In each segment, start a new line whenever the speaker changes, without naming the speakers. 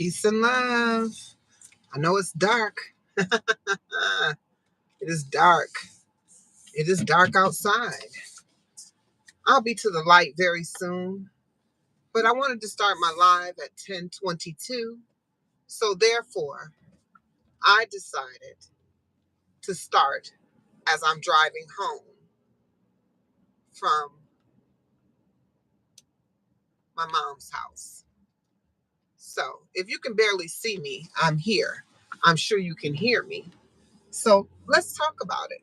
Peace and love. I know it's dark. It is dark. It is dark outside. I'll be to the light very soon. But I wanted to start my live at 10:22. So therefore, I decided to start as I'm driving home from my mom's house. So if you can barely see me, I'm here. I'm sure you can hear me. So let's talk about it.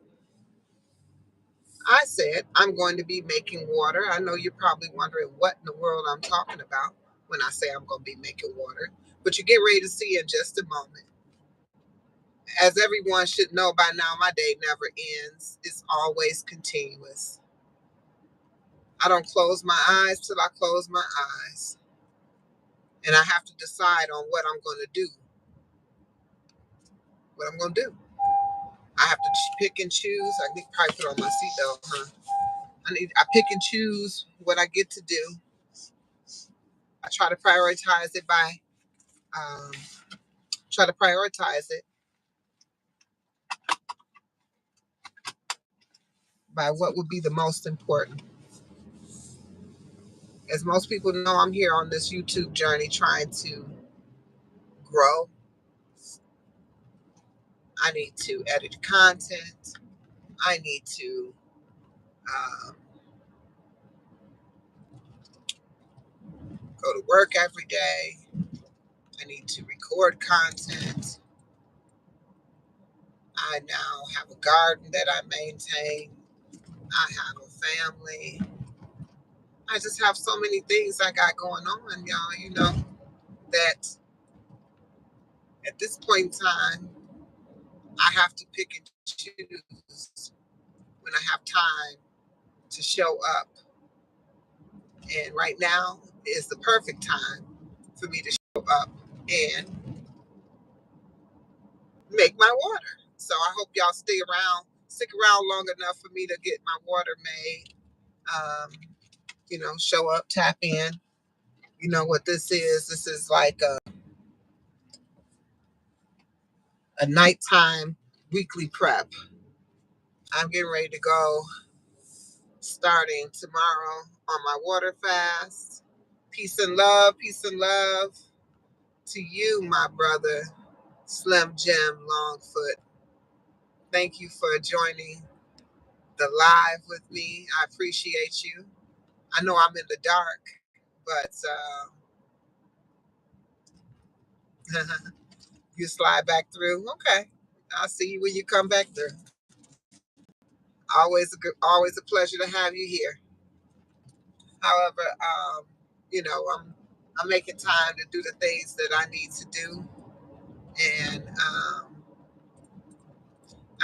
I said I'm going to be making water. I know you're probably wondering what in the world I'm talking about when I say I'm going to be making water, but you get ready to see in just a moment. As everyone should know by now, my day never ends. It's always continuous. I don't close my eyes till I close my eyes. And I have to decide on what I'm going to do. What I'm going to do. I have to pick and choose. I need to probably put on my seatbelt, huh? I pick and choose what I get to do. I try to prioritize it um, by what would be the most important. As most people know, I'm here on this YouTube journey trying to grow. I need to edit content. I need to um, go to work every day. I need to record content. I now have a garden that I maintain. I have a family. I just have so many things I got going on, y'all, that at this point in time, I have to pick and choose when I have time to show up. And right now is the perfect time for me to show up and make my water. So I hope y'all stick around long enough for me to get my water made. Show up, tap in. You know what this is? This is like a nighttime weekly prep. I'm getting ready to go starting tomorrow on my water fast. Peace and love to you, my brother, Slim Jim Longfoot. Thank you for joining the live with me. I appreciate you. I know I'm in the dark, but you slide back through. Okay, I'll see you when you come back through. Always a pleasure to have you here. However, I'm making time to do the things that I need to do, and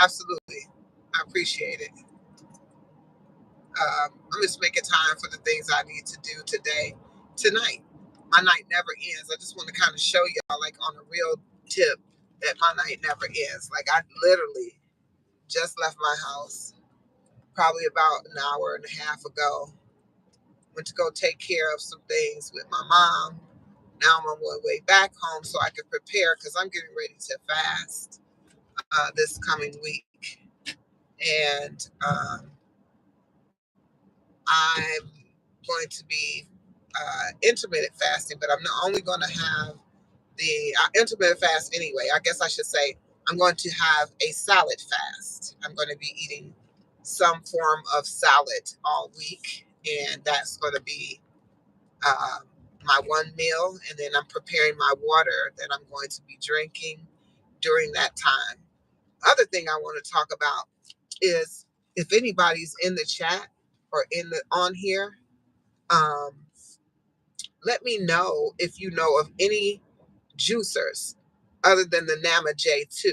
absolutely, I appreciate it. I'm just making time for the things I need to do tonight. My night never ends. I just want to kind of show y'all, like on a real tip, that my night never ends. Like I literally just left my house probably about an hour and a half ago. Went to go take care of some things with my mom. Now I'm on my way back home so I can prepare because I'm getting ready to fast this coming week. And I'm going to be intermittent fasting, but I'm not only going to have the intermittent fast anyway. I guess I should say I'm going to have a salad fast. I'm going to be eating some form of salad all week, and that's going to be my one meal. And then I'm preparing my water that I'm going to be drinking during that time. Other thing I want to talk about is if anybody's in the chat or on here, let me know if you know of any juicers other than the Nama J2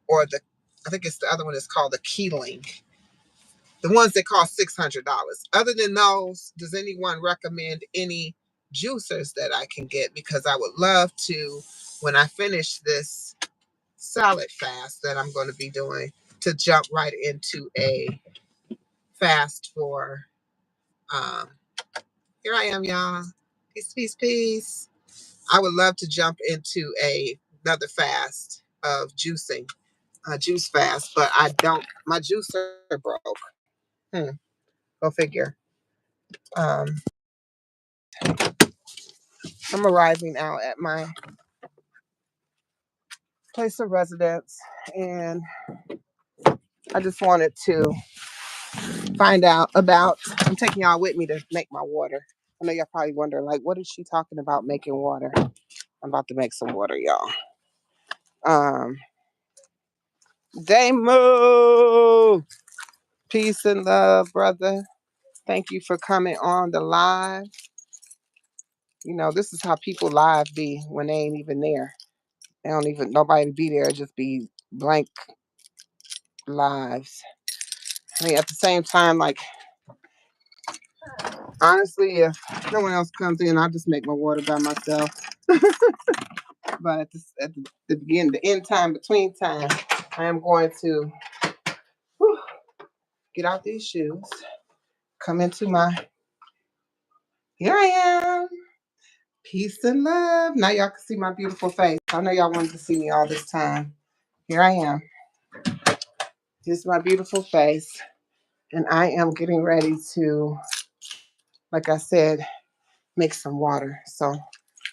or I think it's the other one is called the Keeling, the ones that cost $600. Other than those, does anyone recommend any juicers that I can get? Because I would love to, when I finish this salad fast that I'm going to be doing, to jump right into a fast for, here I am, y'all. Peace, peace, peace. I would love to jump into another fast of juicing, juice fast, but I don't. My juicer broke. Go figure. Um, I'm arriving now at my place of residence, and I just wanted to find out about. I'm taking y'all with me to make my water. I know y'all probably wondering, like, what is she talking about making water? I'm about to make some water, y'all. Damo, peace and love, brother. Thank you for coming on the live. You know, this is how people live be when they ain't even there. They don't even nobody be there. It just be blank lives. I mean, at the same time, like honestly, if no one else comes in, I'll just make my water by myself. But at the beginning, the end time, between time, I am going to get out these shoes, come into my. Here I am. Peace and love. Now y'all can see my beautiful face. I know y'all wanted to see me all this time. Here I am. Here's my beautiful face. And I am getting ready to, like I said, make some water. So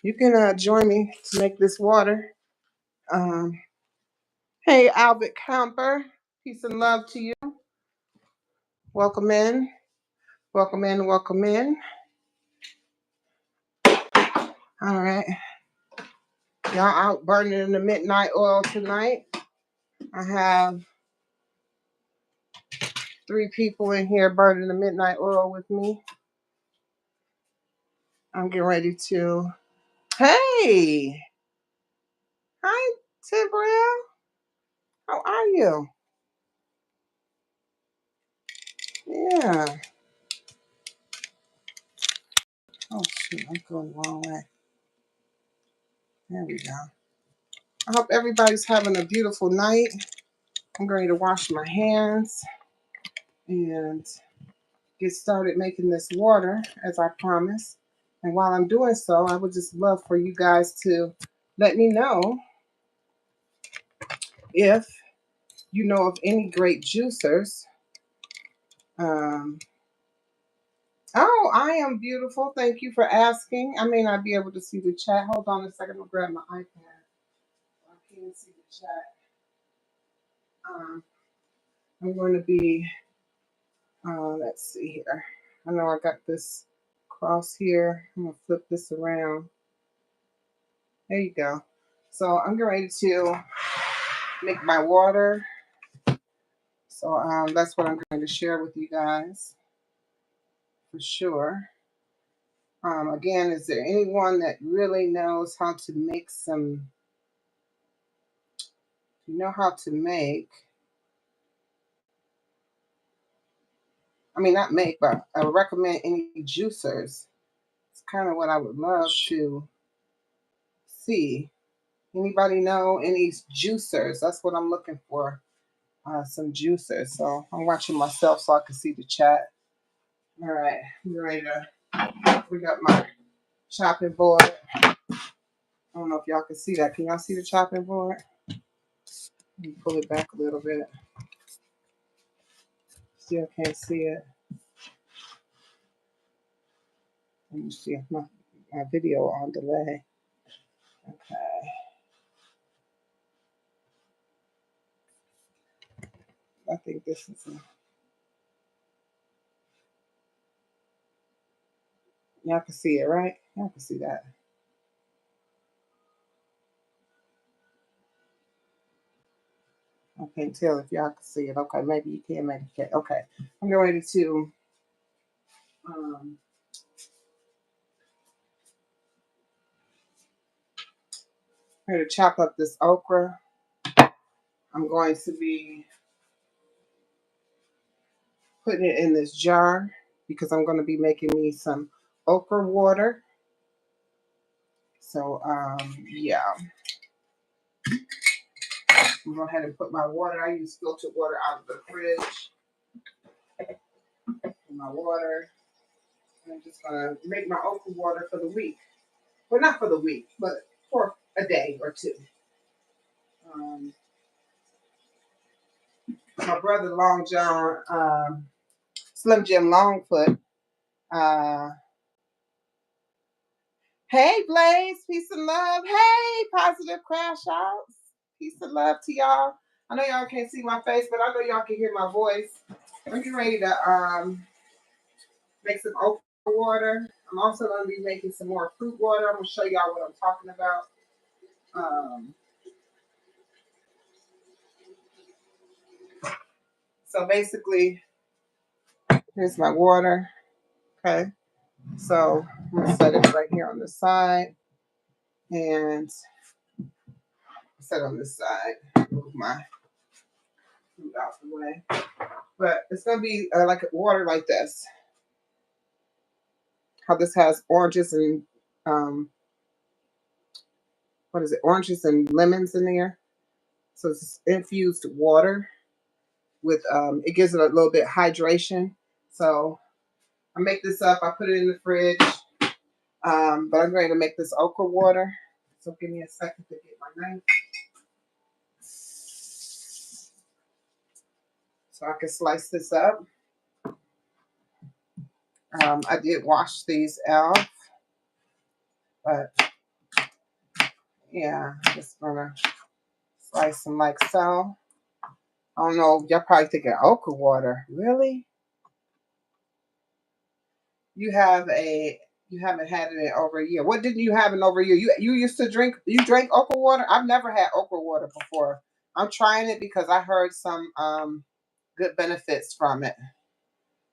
you can join me to make this water. Hey, Albert Camper. Peace and love to you. Welcome in. Welcome in. Welcome in. All right. Y'all out burning in the midnight oil tonight. I have 3 people in here burning the midnight oil with me. I'm getting ready to. Hey! Hi, Tibrell. How are you? Yeah. Oh, shoot. I'm going the wrong way. There we go. I hope everybody's having a beautiful night. I'm going to wash my hands and get started making this water as I promised. And while I'm doing so, I would just love for you guys to let me know if you know of any great juicers. Oh, I am beautiful. Thank you for asking. I may not be able to see the chat. Hold on a second. I'll grab my iPad. I can't see the chat. I'm going to be, let's see here. I know I got this cross here. I'm going to flip this around. There you go. So I'm getting ready to make my water. So that's what I'm going to share with you guys for sure. Again, is there anyone that really knows how to make some, you know how to make, I mean, not make, but I recommend any juicers. It's kind of what I would love to see. Anybody know any juicers? That's what I'm looking for. Some juicers. So I'm watching myself so I can see the chat. All right, I'm ready to. We got my chopping board. I don't know if y'all can see that. Can y'all see the chopping board? Let me pull it back a little bit. Still can't see it. Let me see if my video on delay. Okay. I think this is y'all can see it, right? Y'all can see that. I can't tell if y'all can see it. Okay, maybe you can, maybe you can't. Okay. I'm getting ready to um ready to chop up this okra. I'm going to be putting it in this jar because I'm going to be making me some okra water. So yeah. I'm going to go ahead and put my water. I use filtered water out of the fridge. My water. I'm just going to make my okra water for the week. Well, not for the week, but for a day or two. Um, my brother Long John, Slim Jim Longfoot. Uh, hey, Blaze, peace and love. Hey, positive crash outs. Peace and love to y'all. I know y'all can't see my face, but I know y'all can hear my voice. I'm getting ready to make some okra water. I'm also going to be making some more fruit water. I'm going to show y'all what I'm talking about. So basically, here's my water. Okay. So I'm going to set it right here on the side. And set on this side. Move my food out the way. But it's going to be like water like this. How this has oranges and, what is it? Oranges and lemons in there. So it's infused water with, it gives it a little bit of hydration. So I make this up. I put it in the fridge. But I'm going to make this okra water. So give me a second to get my knife. So I can slice this up. I did wash these out. But yeah, I'm just going to slice them like so. I don't know. Y'all probably thinking okra water. Really? You haven't had it in over a year. What didn't you have in over a year? You used to drink. You drank okra water. I've never had okra water before. I'm trying it because I heard some good benefits from it.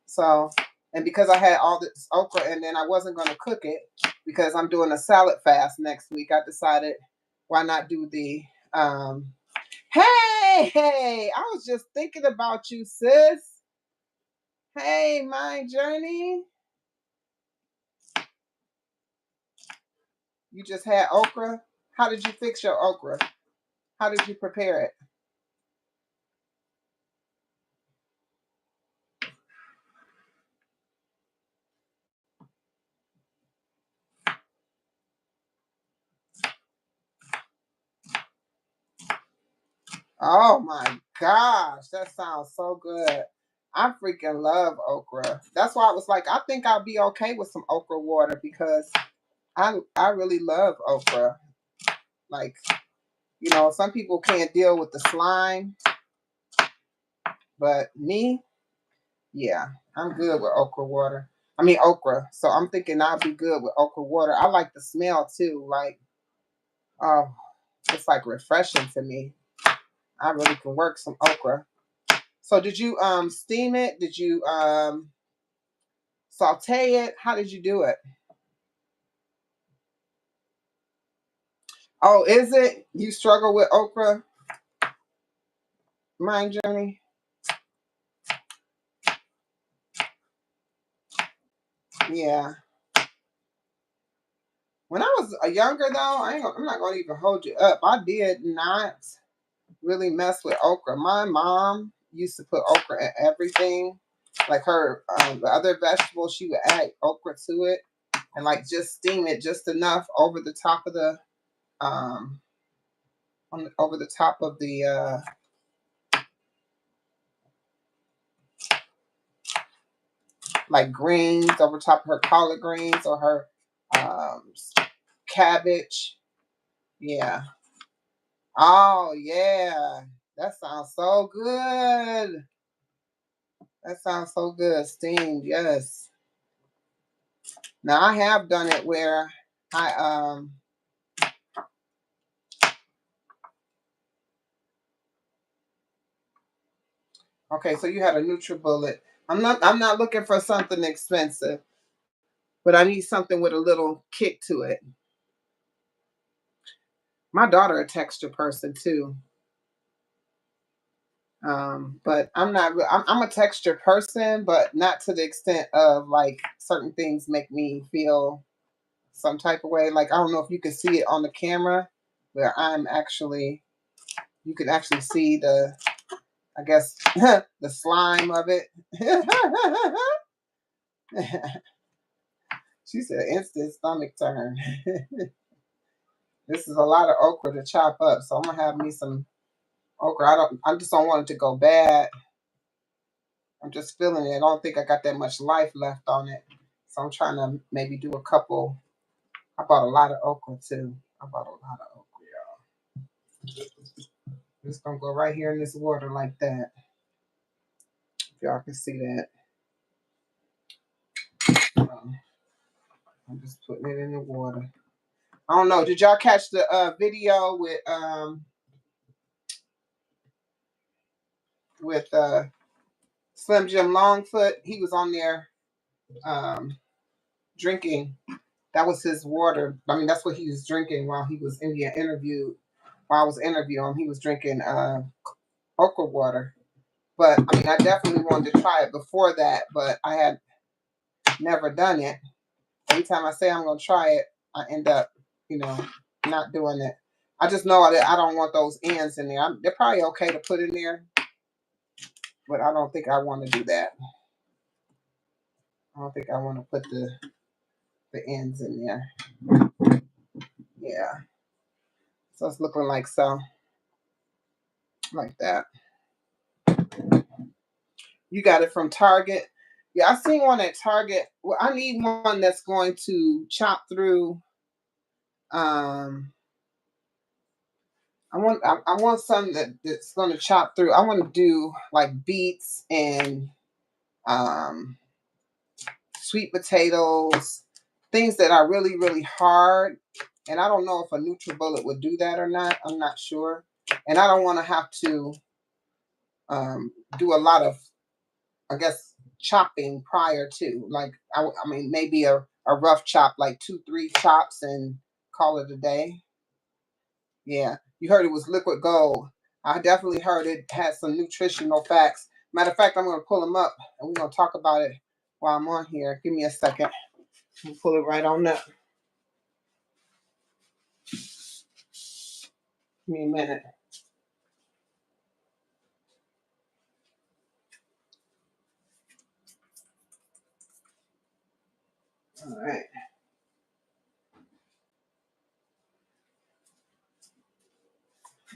So, and because I had all this okra and then I wasn't going to cook it because I'm doing a salad fast next week, I decided why not do the hey, I was just thinking about you, sis. Hey, my journey. You just had okra. How did you fix your okra? How did you prepare it? Oh my gosh, that sounds so good. I freaking love okra. That's why I was like, I think I'll be okay with some okra water because I really love okra. Like, some people can't deal with the slime, but me, yeah, I'm good with okra water. I mean okra. So I'm thinking I'll be good with okra water. I like the smell too. Like, oh, it's like refreshing to me. I really can work some okra. So did you steam it? Did you saute it? How did you do it? Oh, is it? You struggle with okra, Mind Journey? Yeah. When I was a younger though, I'm not gonna even hold you up. I did not really mess with okra. My mom used to put okra in everything. Like her the other vegetables, she would add okra to it and like just steam it just enough over the top of the over the top of the like greens, over top of her collard greens or her um, cabbage. Yeah. Oh yeah, that sounds so good. That sounds so good. Steamed, yes. Now I have done it where I okay, so you had a NutriBullet. I'm not looking for something expensive, but I need something with a little kick to it. My daughter a texture person too. But I'm not. I'm a texture person, but not to the extent of like certain things make me feel some type of way. Like I don't know if you can see it on the camera, where I'm actually. You can actually see the, I guess, the slime of it. She said instant stomach turn. This is a lot of okra to chop up, so I'm gonna have me some okra. I just don't want it to go bad. I'm just feeling it. I don't think I got that much life left on it. So I'm trying to maybe do a couple. I bought a lot of okra too. I bought a lot of okra, y'all. Just gonna go right here in this water like that. If y'all can see that. I'm just putting it in the water. I don't know. Did y'all catch the video with Slim Jim Longfoot? He was on there drinking. That was his water. I mean, that's what he was drinking while he was interviewed. While I was interviewing him, he was drinking okra water. But I mean, I definitely wanted to try it before that, but I had never done it. Every time I say I'm going to try it, I end up, not doing it. I just know that I don't want those ends in there. They're probably okay to put in there, but I don't think I want to do that. I don't think I want to put the ends in there. Yeah. So it's looking like so. Like that. You got it from Target. Yeah, I seen one at Target. Well, I need one that's going to chop through. I want something that's going to chop through. I want to do like beets and sweet potatoes, things that are really, really hard. And I don't know if a NutriBullet would do that or not. I'm not sure. And I don't want to have to do a lot of, I guess, chopping prior to. Like, I mean, maybe a rough chop, like 2-3 chops and call it a day. Yeah, you heard it was liquid gold. I definitely heard it had some nutritional facts. Matter of fact, I'm going to pull them up and we're going to talk about it while I'm on here. Give me a second. I'll pull it right on up. Give me a minute. All right.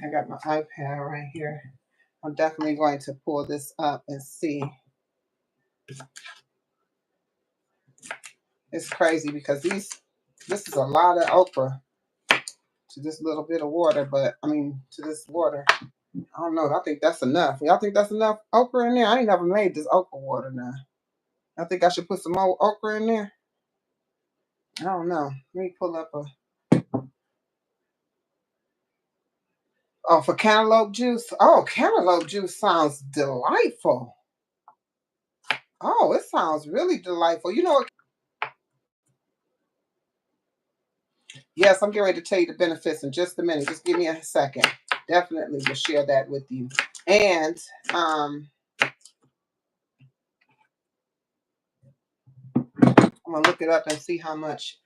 I got my iPad right here. I'm definitely going to pull this up and see. It's crazy because this is a lot of okra to this little bit of water, but I mean to this water. I don't know. I think that's enough. Y'all think that's enough okra in there? I ain't never made this okra water now. I think I should put some more okra in there. I don't know. Let me pull up for cantaloupe juice. Oh, cantaloupe juice sounds delightful. Oh, it sounds really delightful. You know what? Yes, I'm getting ready to tell you the benefits in just a minute. Just give me a second. Definitely will share that with you. And I'm gonna look it up and see how much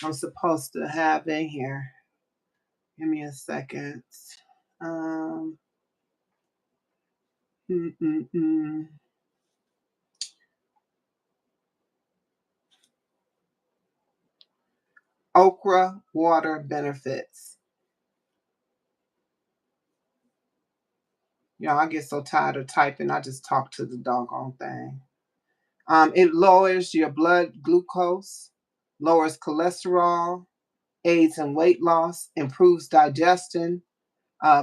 I'm supposed to have in here. Give me a second. Mm, mm, mm. Okra water benefits. Y'all, I get so tired of typing, I just talk to the doggone thing. It lowers your blood glucose, lowers cholesterol, aids in weight loss, improves digestion,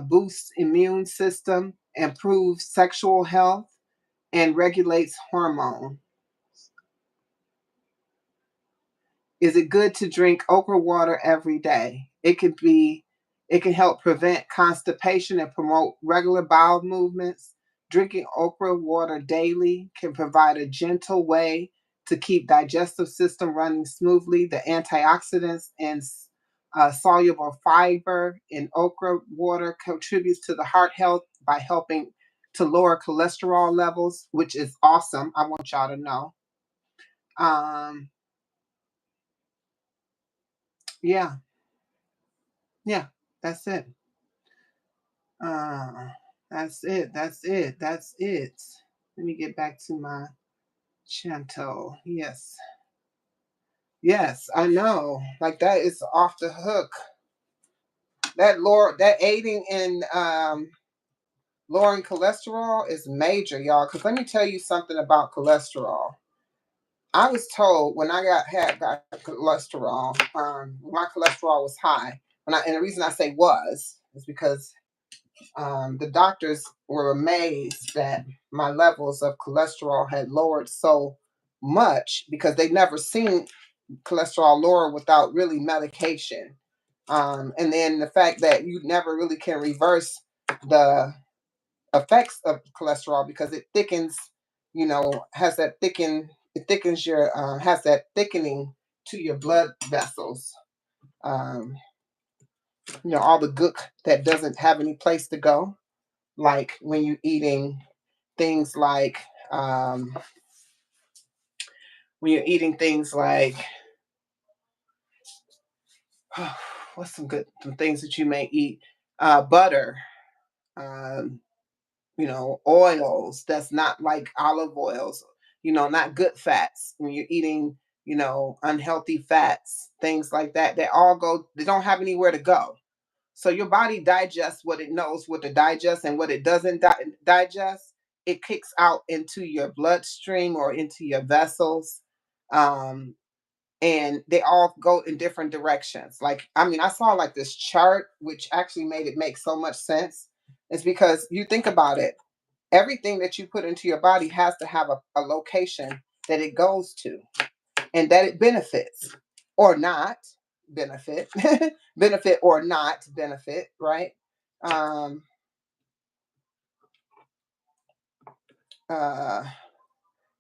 boosts immune system, improves sexual health, and regulates hormone. Is it good to drink okra water every day? It can help prevent constipation and promote regular bowel movements. Drinking okra water daily can provide a gentle way to keep digestive system running smoothly. The antioxidants and soluble fiber in okra water contributes to the heart health by helping to lower cholesterol levels, which is awesome. I want y'all to know. Yeah, yeah, that's it. Uh, that's it. That's it. That's it. Let me get back to my chanto. Yes. Yes, I know. Like that is off the hook. That aiding in lowering cholesterol is major, y'all. Because let me tell you something about cholesterol. I was told when I got cholesterol, my cholesterol was high. And the reason I say was is because the doctors were amazed that my levels of cholesterol had lowered so much because they'd never seen cholesterol lower without really medication. And then the fact that you never really can reverse the effects of cholesterol because it thickens, has that it thickens your, has that thickening to your blood vessels. Um, all the gook that doesn't have any place to go, like when you're eating things like, um, when you're eating things like, what's some things that you may eat? Butter, um, oils that's not like olive oils, not good fats. When you're eating, unhealthy fats, things like that, they don't have anywhere to go. So your body digests what it knows what to digest, and what it doesn't digest, it kicks out into your bloodstream or into your vessels. Um, and they all go in different directions. Like, I mean, I saw like this chart, which actually made it make so much sense. It's because you think about it, everything that you put into your body has to have a location that it goes to and that it benefits or not benefit, benefit or not benefit, right? Um, uh,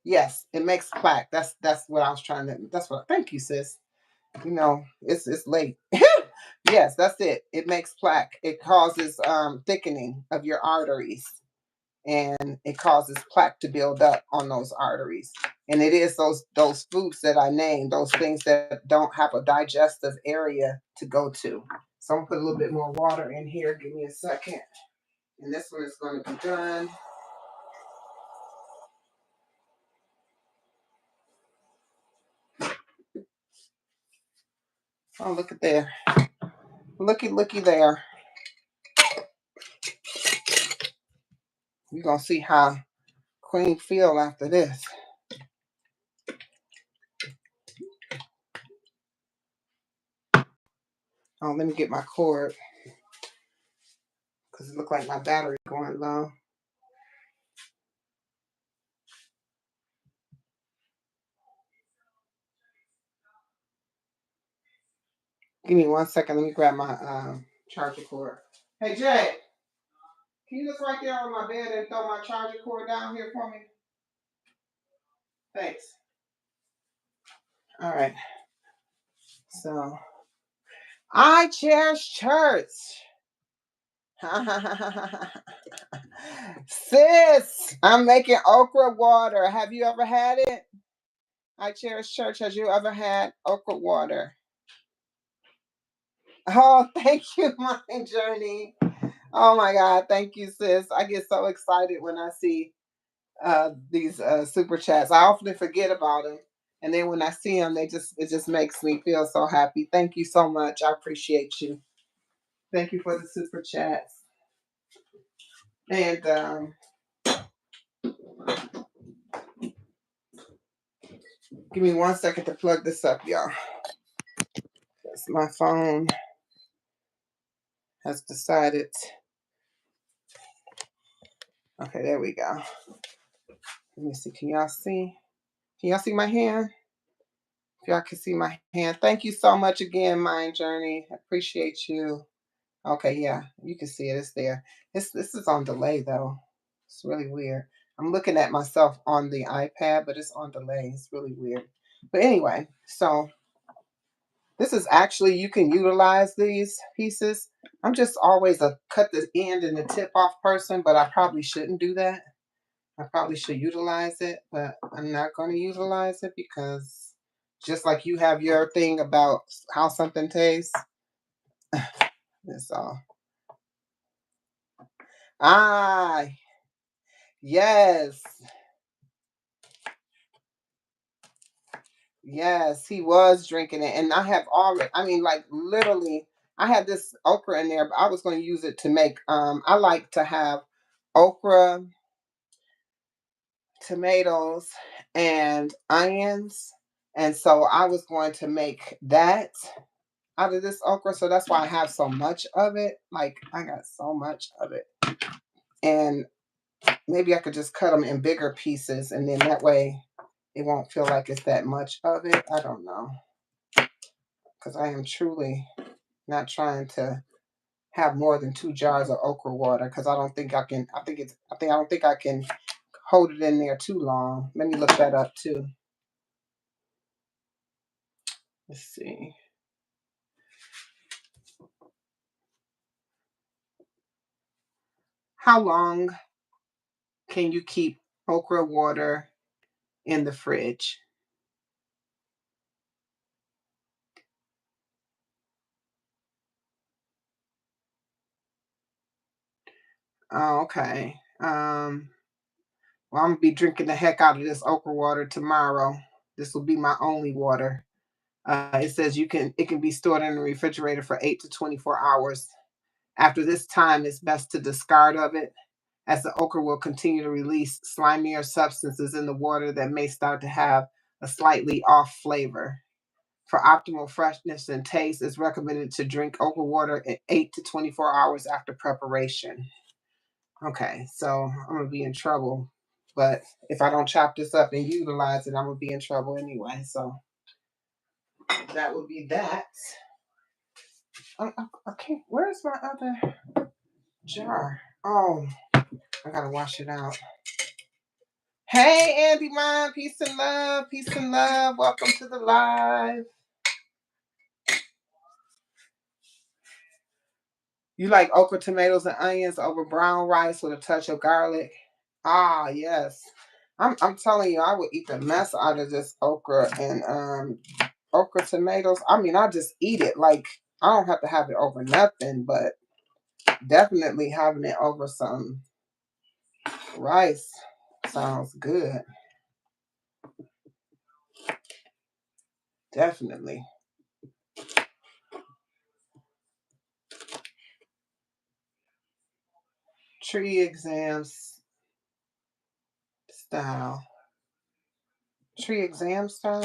yes, it makes plaque. That's what I was trying to. That's what. Thank you, sis. It's late. Yes, that's it. It makes plaque. It causes thickening of your arteries, and it causes plaque to build up on those arteries. And it is those foods that I named, those things that don't have a digestive area to go to. So I'm gonna put a little bit more water in here. Give me a second. And this one is going to be done. Oh, look at there. Looky there. We're gonna see how Queen feel after this. Oh, let me get my cord because it looked like my battery going low. Give me 1 second. Let me grab my charger cord. Hey Jay, can you look right there on my bed and throw my charger cord down here for me? Thanks. All right. So I cherish church. Sis, I'm making okra water. Have you ever had it? I cherish church. Has you ever had okra water? Oh, thank you, my journey. Oh my God, thank you, sis. I get so excited when I see these super chats. I often forget about them, and then when I see them, it just makes me feel so happy. Thank you so much. I appreciate you. Thank you for the super chats. And give me 1 second to plug this up, y'all. That's my phone has decided. Okay, there we go. Let me see. Can y'all see? Can y'all see my hand? If y'all can see my hand. Thank you so much again, Mind Journey. I appreciate you. Okay, yeah, you can see it. It's there. This is on delay though. It's really weird. I'm looking at myself on the iPad, but it's on delay. It's really weird. But anyway, so this is actually, you can utilize these pieces. I'm just always a cut the end and the tip off person, but I probably shouldn't do that. I probably should utilize it, but I'm not going to utilize it because just like you have your thing about how something tastes, that's all. Ah, yes. Yes, he was drinking it. And I have already, I mean, like literally, I had this okra in there, but I was going to use it to make, I like to have okra, tomatoes, and onions. And so I was going to make that out of this okra. So that's why I have so much of it. Like, I got so much of it. And maybe I could just cut them in bigger pieces, and then that way it won't feel like it's that much of it. I don't know. Because I am truly not trying to have more than 2 jars of okra water, because I don't think I can. I don't think I can hold it in there too long. Let me look that up too. Let's see. How long can you keep okra water in the fridge? Oh, okay. Well, I'm gonna be drinking the heck out of this okra water tomorrow. This will be my only water. It says it can be stored in the refrigerator for 8 to 24 hours. After this time, it's best to discard of it, as the okra will continue to release slimier substances in the water that may start to have a slightly off flavor. For optimal freshness and taste, it's recommended to drink okra water at 8 to 24 hours after preparation. Okay, so I'm gonna be in trouble. But if I don't chop this up and utilize it, I'm gonna be in trouble anyway. So that would be that. Okay, where's my other jar? Oh, I gotta wash it out. Hey, Andy Mine, peace and love, peace and love. Welcome to the live. You like okra, tomatoes, and onions over brown rice with a touch of garlic? Ah, yes. I'm telling you, I would eat the mess out of this okra and okra tomatoes. I mean, I just eat it. Like, I don't have to have it over nothing, but definitely having it over some rice sounds good. Definitely. Tree exams style. Tree exam style.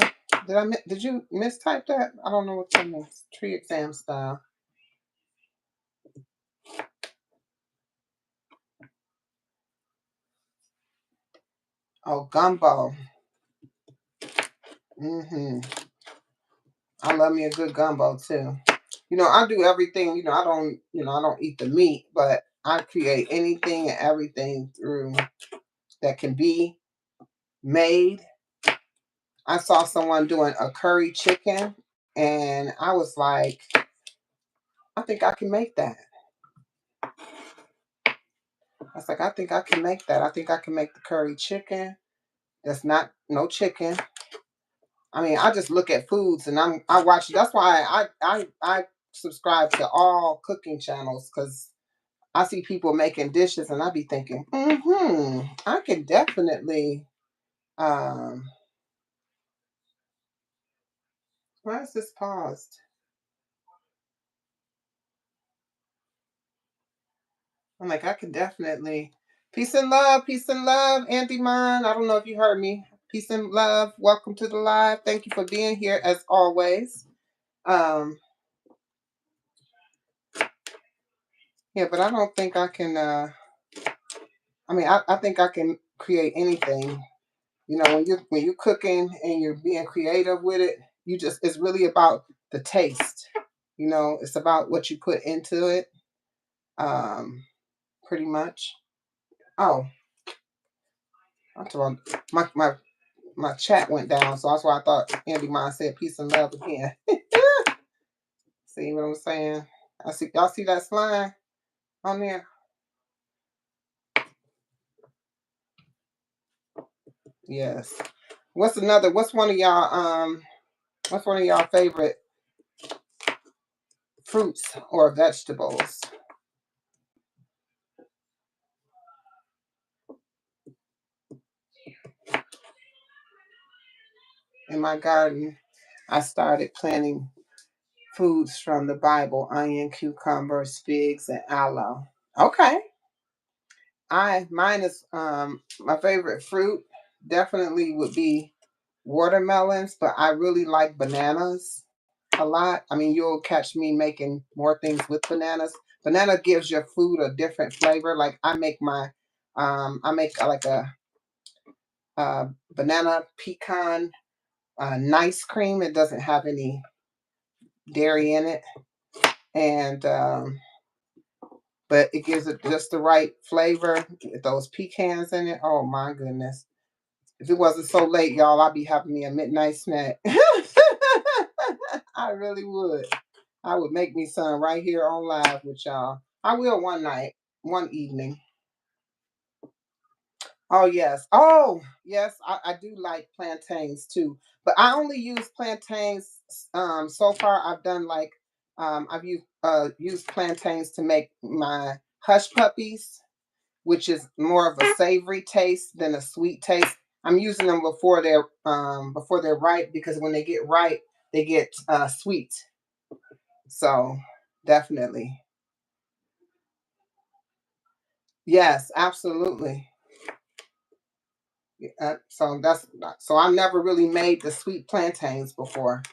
Did you mistype that? I don't know what that means. Tree exam style. Oh, gumbo. Mm-hmm. I love me a good gumbo too. I do everything. I don't eat the meat, but I create anything and everything through that can be made. I saw someone doing a curry chicken, and I was like, I think I can make that. I was like, I think I can make that. I think I can make the curry chicken. That's not no chicken. I mean, I just look at foods and I watch. That's why I subscribe to all cooking channels, because I see people making dishes and I be thinking, I can definitely. Um, why is this paused? I'm like, I can definitely. Peace and love, Andy Mine. I don't know if you heard me. Peace and love. Welcome to the live. Thank you for being here as always. Um, yeah, but I don't think I can. I mean, I think I can create anything. When you're cooking and you're being creative with it, it's really about the taste. It's about what you put into it. Pretty much. Oh, I told my chat went down, so that's why I thought Andy Mine said peace and love again. See what I'm saying? Y'all see that slime on there? Yes. What's one of y'all favorite fruits or vegetables? in my garden. I started planting foods from the Bible: onion, cucumbers, figs, and aloe. Okay. Mine is my favorite fruit definitely would be watermelons, but I really like bananas a lot. I mean, you'll catch me making more things with bananas. Banana gives your food a different flavor. Like I make like a banana pecan nice cream. It doesn't have any dairy in it, and but it gives it just the right flavor. Those pecans in it. Oh my goodness! If it wasn't so late, y'all, I'd be having me a midnight snack. I really would. I would make me some right here on live with y'all. I will one night, one evening. Oh yes. Oh yes, I do like plantains too. But I only use plantains so far I've done like I've used plantains to make my hush puppies, which is more of a savory taste than a sweet taste. I'm using them before they're ripe, because when they get ripe, they get sweet. So definitely. Yes, absolutely. So I've never really made the sweet plantains before.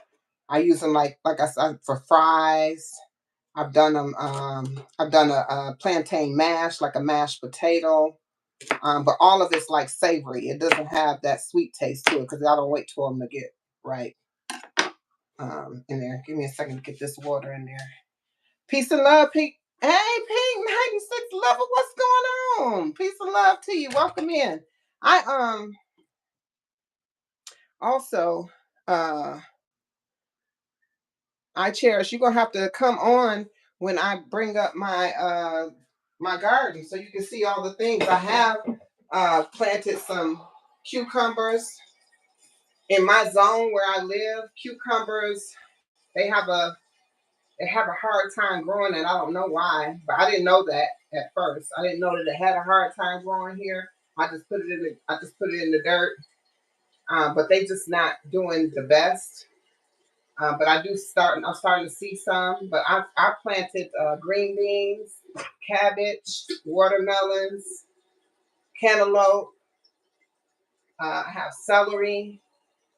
I use them like I said for fries. I've done them. I've done a plantain mash, like a mashed potato. But all of it's like savory. It doesn't have that sweet taste to it because I don't wait for them to get right in there. Give me a second to get this water in there. Peace and love, Pink. Hey, Pink 96 level. What's going on? Peace and love to you. Welcome in. I also I cherish. You're gonna have to come on when I bring up my garden so you can see all the things I have. Planted some cucumbers in my zone where I live. Cucumbers, they have a they have a hard time growing, and I don't know why, but I didn't know that at first. I didn't know that it had a hard time growing here. I just put it in the dirt, but they just not doing the best. But I'm starting to see some. But I planted green beans, cabbage, watermelons, cantaloupe. I have celery.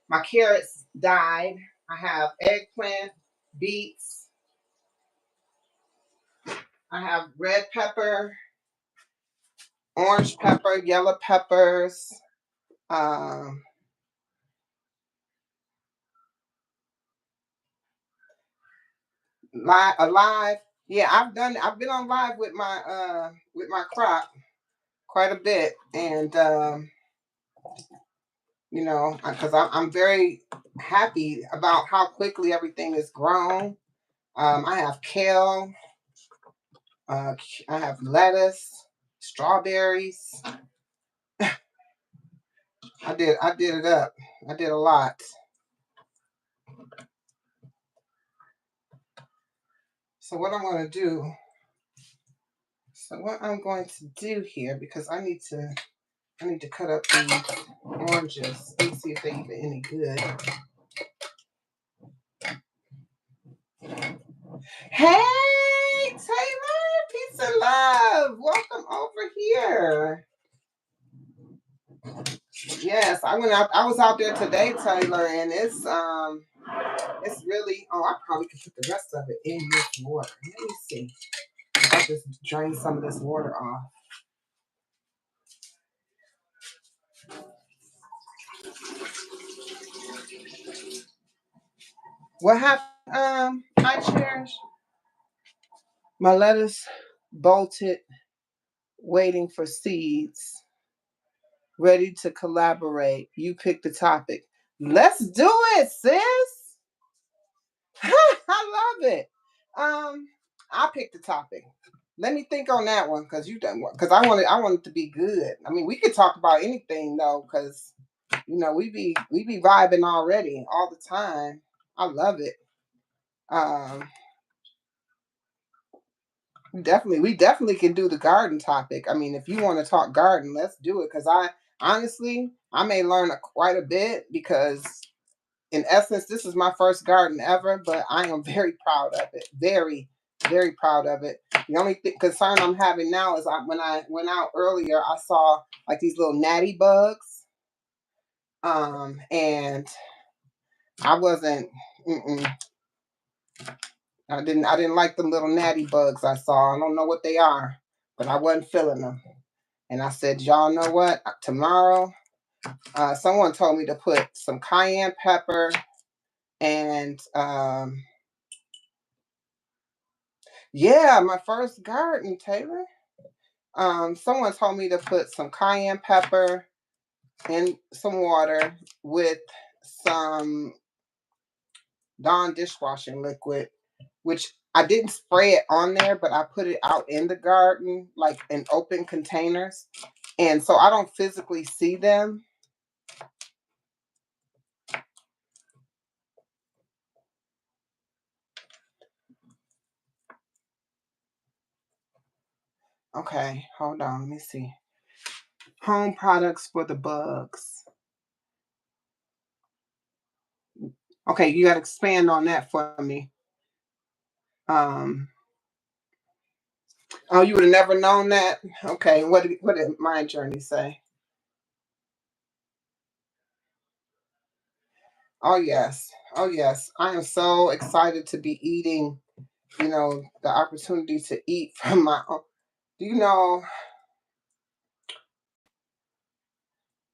My carrots died. I have eggplant, beets. I have red pepper, orange pepper, yellow peppers. Um, alive. Yeah, I've been on live with my crop quite a bit, and because I'm very happy about how quickly everything is grown. I have kale, uh, I have lettuce, strawberries. I did it up. I did a lot. So what I'm going to do, so what I'm going to do here, because I need to cut up these oranges and see if they even any good. Hey, Taylor, peace and love. Welcome over here. Yes, I went out. I was out there today, Taylor, and it's really. Oh, I probably could put the rest of it in this water. Let me see. I'll just drain some of this water off. What happened? I cherish my lettuce bolted, waiting for seeds, ready to collaborate. You pick the topic. Let's do it, sis. I love it. I picked the topic. Let me think on that one because you done because I want it to be good. I mean, we could talk about anything though, because we be vibing already all the time. I love it. Um, we definitely can do the garden topic. I mean, if you want to talk garden, let's do it. Because I honestly I may learn quite a bit because in essence, this is my first garden ever, but I am very proud of it. Very, very proud of it. The only concern I'm having now is when I went out earlier, I saw like these little natty bugs. And I wasn't, I didn't like them little natty bugs I saw. I don't know what they are, but I wasn't feeling them. And I said, y'all know what? Tomorrow, someone told me to put some cayenne pepper and yeah, my first garden, Taylor. Someone told me to put some cayenne pepper in some water with some Dawn dishwashing liquid, which I didn't spray it on there, but I put it out in the garden, like in open containers. And so I don't physically see them. Okay, hold on, let me see. Home products for the bugs. Okay, you got to expand on that for me. Oh, you would have never known that? Okay, what did my journey say? Oh yes. Oh yes. I am so excited to be eating, the opportunity to eat from my own. Do you know,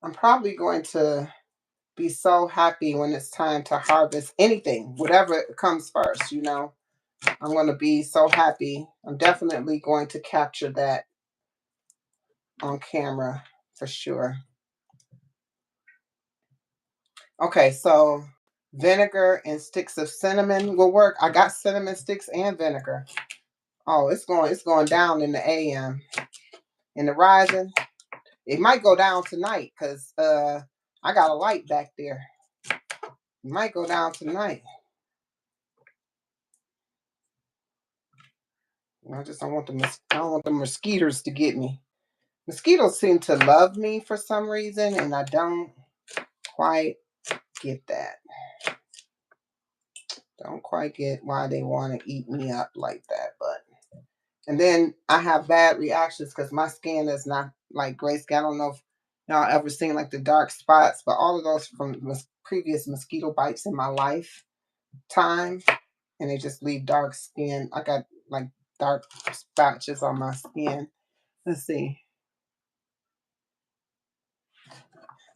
I'm probably going to be so happy when it's time to harvest anything, whatever comes first, I'm going to be so happy. I'm definitely going to capture that on camera for sure. Okay, so vinegar and sticks of cinnamon will work. I got cinnamon sticks and vinegar. Oh, it's going down in the AM. In the rising, it might go down tonight because I got a light back there. It might go down tonight. I just don't want I don't want the mosquitoes to get me. Mosquitoes seem to love me for some reason, and I don't quite get that. Don't quite get why they want to eat me up like that, but and then I have bad reactions because my skin is not like grayscale. I don't know if y'all ever seen like the dark spots, but all of those from previous mosquito bites in my lifetime, and they just leave dark skin. I got like dark spotches on my skin. Let's see.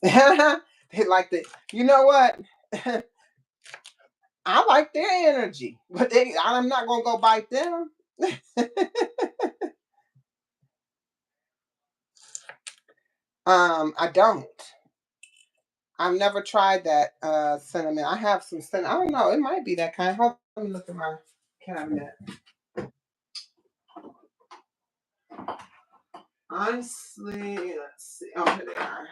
They like the, you know what? I like their energy, but I'm not gonna go bite them. I don't. I've never tried that cinnamon. I have some cinnamon. I don't know. It might be that kind. Hold on, let me look at my cabinet. Honestly, let's see. Oh, here they are.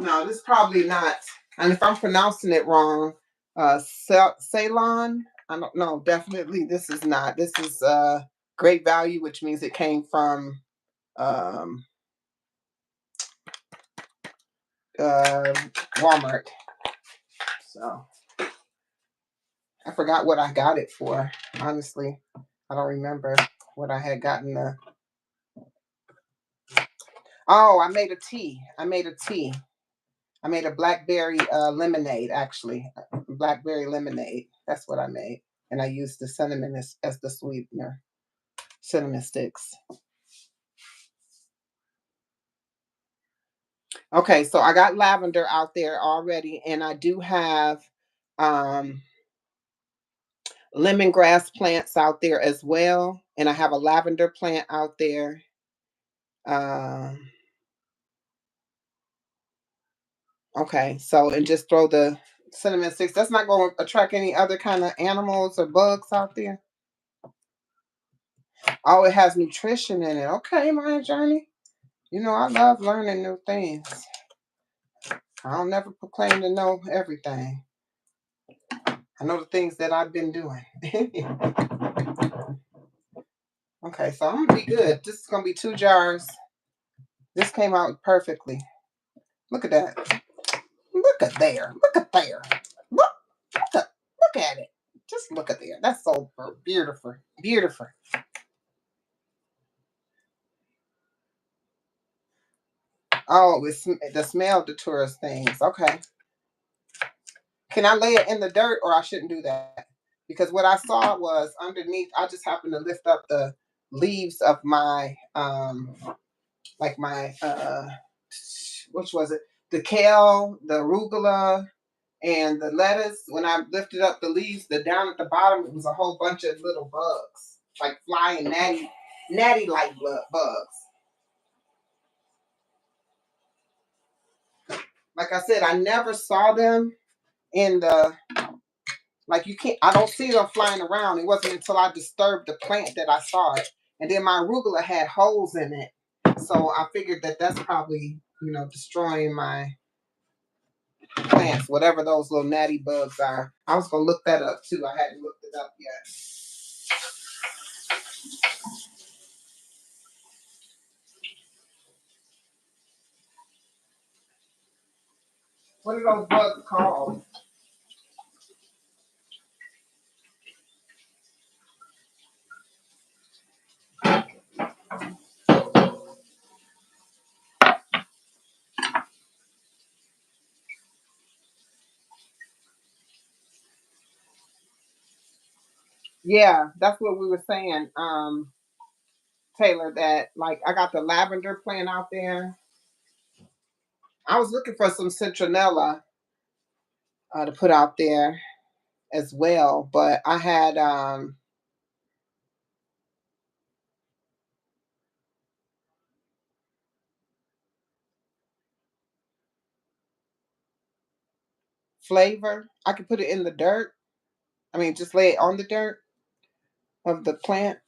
No, this is probably not. And if I'm pronouncing it wrong, Ceylon. I don't know. Definitely, this is not. This is great value, which means it came from um, Walmart. So I forgot what I got it for. Honestly, I don't remember what I had gotten the. Oh, I made a tea. I made a tea. I made a blackberry lemonade, actually. Blackberry lemonade. That's what I made. And I used the cinnamon as the sweetener. Cinnamon sticks. Okay, so I got lavender out there already, and I do have um, lemongrass plants out there as well. And I have a lavender plant out there. Um, okay, so and just throw the cinnamon sticks. That's not going to attract any other kind of animals or bugs out there. Oh, it has nutrition in it. Okay, my journey. I love learning new things. I don't never proclaim to know everything. I know the things that I've been doing. Okay, so I'm gonna be good. This is gonna be 2 jars. This came out perfectly. Look at that. Look look at there. Look at there. Look at it. Just look at there. That's so beautiful. Beautiful. Oh, it's the smell deters things. Okay. Can I lay it in the dirt or I shouldn't do that? Because what I saw was underneath, I just happened to lift up the leaves of my like my which was it? The kale, the arugula, and the lettuce. When I lifted up the leaves, the down at the bottom, it was a whole bunch of little bugs, like flying natty like bugs. Like I said, I never saw them in the like you can't. I don't see them flying around. It wasn't until I disturbed the plant that I saw it, and then my arugula had holes in it, so I figured that that's probably destroying my plants, whatever those little natty bugs are. I was gonna look that up too. I hadn't looked it up yet. What are those bugs called? Yeah, that's what we were saying, Taylor. That like I got the lavender plant out there. I was looking for some citronella to put out there as well, but I had flavor. I could put it in the dirt. I mean, just lay it on the dirt of the plant.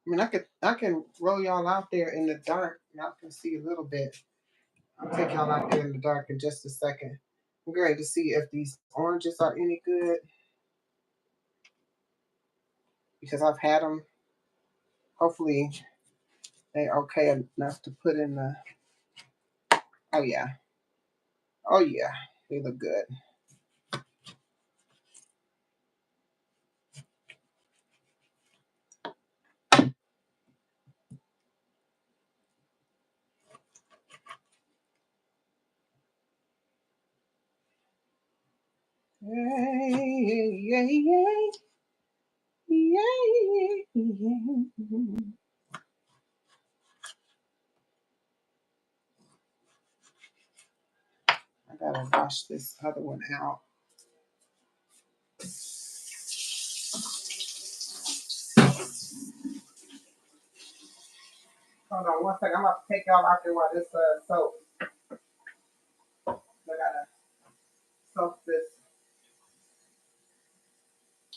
I mean, I can roll y'all out there in the dark. Y'all can see a little bit. I'll take y'all out there in the dark in just a second. I'm ready to see if these oranges are any good because I've had them. Hopefully, they're okay enough to put in the. Oh yeah, oh yeah, they look good. Yay, yay, yay, yay, yay. I gotta wash this other one out. Hold on one second. I'm about to take y'all out there while this soap. I gotta soak this.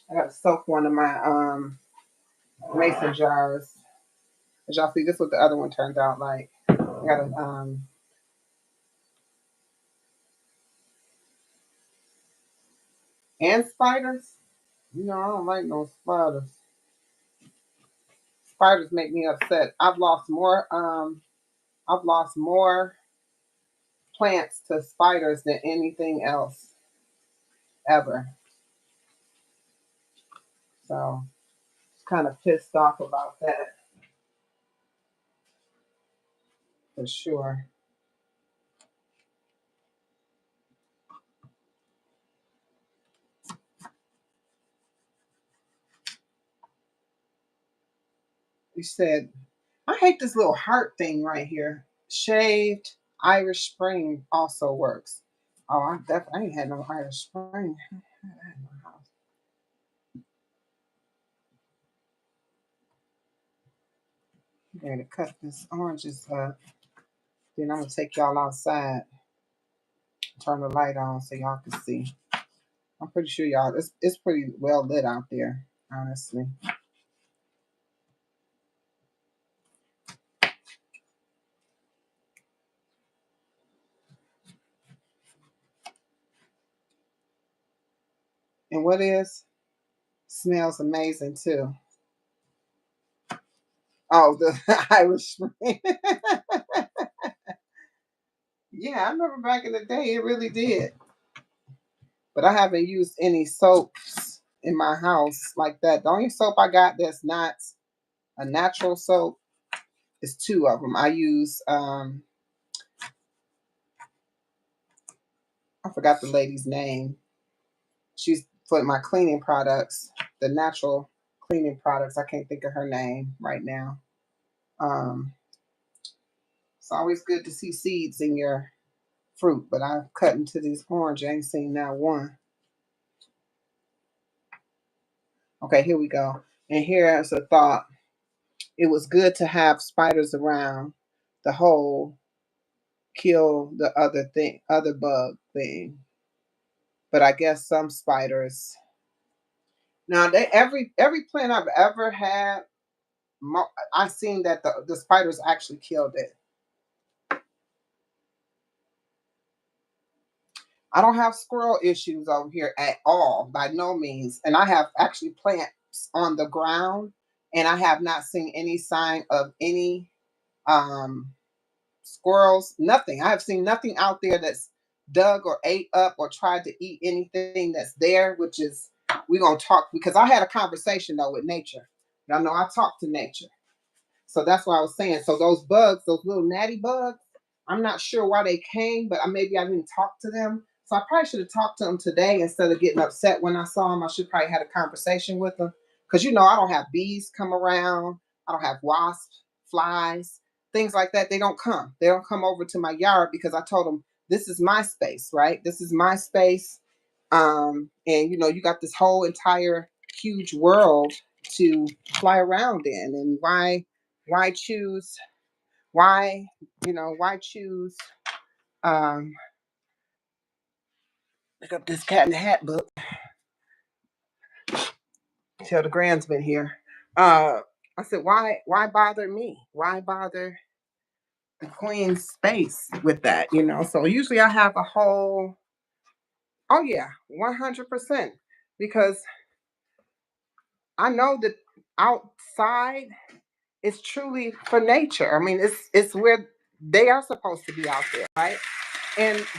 I gotta soak one of my mason jars. As y'all see, this is what the other one turned out like. I gotta and spiders. I don't like no spiders. Spiders make me upset. I've lost more plants to spiders than anything else ever. So kind of pissed off about that for sure. You said, I hate this little heart thing right here. Shaved Irish Spring also works. Oh, I ain't had no Irish Spring. I'm going to cut this oranges up. Then I'm going to take y'all outside. Turn the light on so y'all can see. I'm pretty sure y'all, it's pretty well lit out there, honestly. And what is? Smells amazing too. Oh, the Irish Spring. Yeah, I remember back in the day, it really did. But I haven't used any soaps in my house like that. The only soap I got that's not a natural soap is two of them. I use I forgot the lady's name. She's for my cleaning products, the natural cleaning products. I can't think of her name right now. Um, it's always good to see seeds in your fruit, but I've cut into these orange. I ain't seen that one. Okay, here we go. And here's a thought. It was good to have spiders around. The hole kill the other bug thing. But I guess some spiders. Now, every plant I've ever had, I've seen that the spiders actually killed it. I don't have squirrel issues over here at all, by no means. And I have actually plants on the ground, and I have not seen any sign of any um, squirrels, nothing. I have seen nothing out there that's dug or ate up or tried to eat anything that's there, which is, we're going to talk, because I had a conversation though with nature. Y'all know I talk to nature. So that's what I was saying. So those bugs, those little natty bugs, I'm not sure why they came, but maybe I didn't talk to them. So I probably should have talked to them today instead of getting upset when I saw them. I should probably had a conversation with them because I don't have bees come around. I don't have wasps, flies, things like that. They don't come. They don't come over to my yard because I told them this is my space, right? This is my space. And you got this whole entire huge world to fly around in, and why choose why why choose look up this cat in the hat book. Tell the grand's been here. I said, why bother me? Why bother the queen's space with that? So usually I have a whole, oh yeah, 100%, because I know that outside is truly for nature. I mean, it's where they are supposed to be out there, right?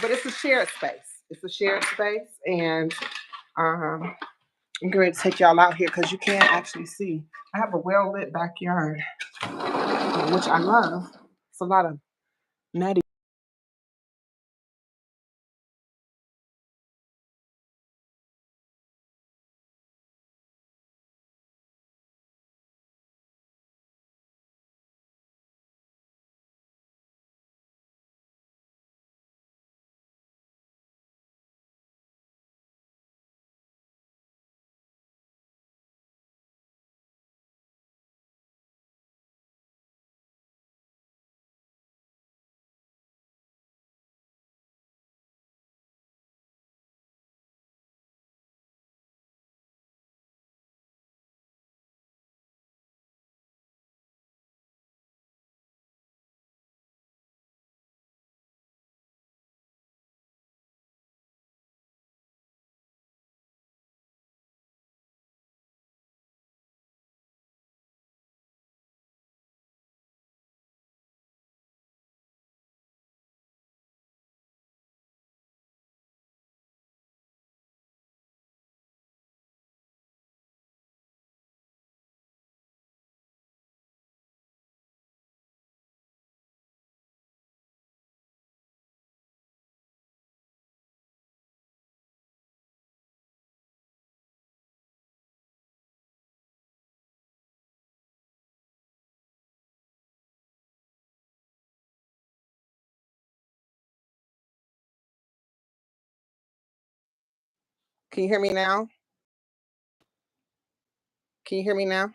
But it's a shared space. It's a shared space, and I'm going to take y'all out here because you can't actually see. I have a well lit backyard, which I love. It's a lot of natty. Can you hear me now? Can you hear me now?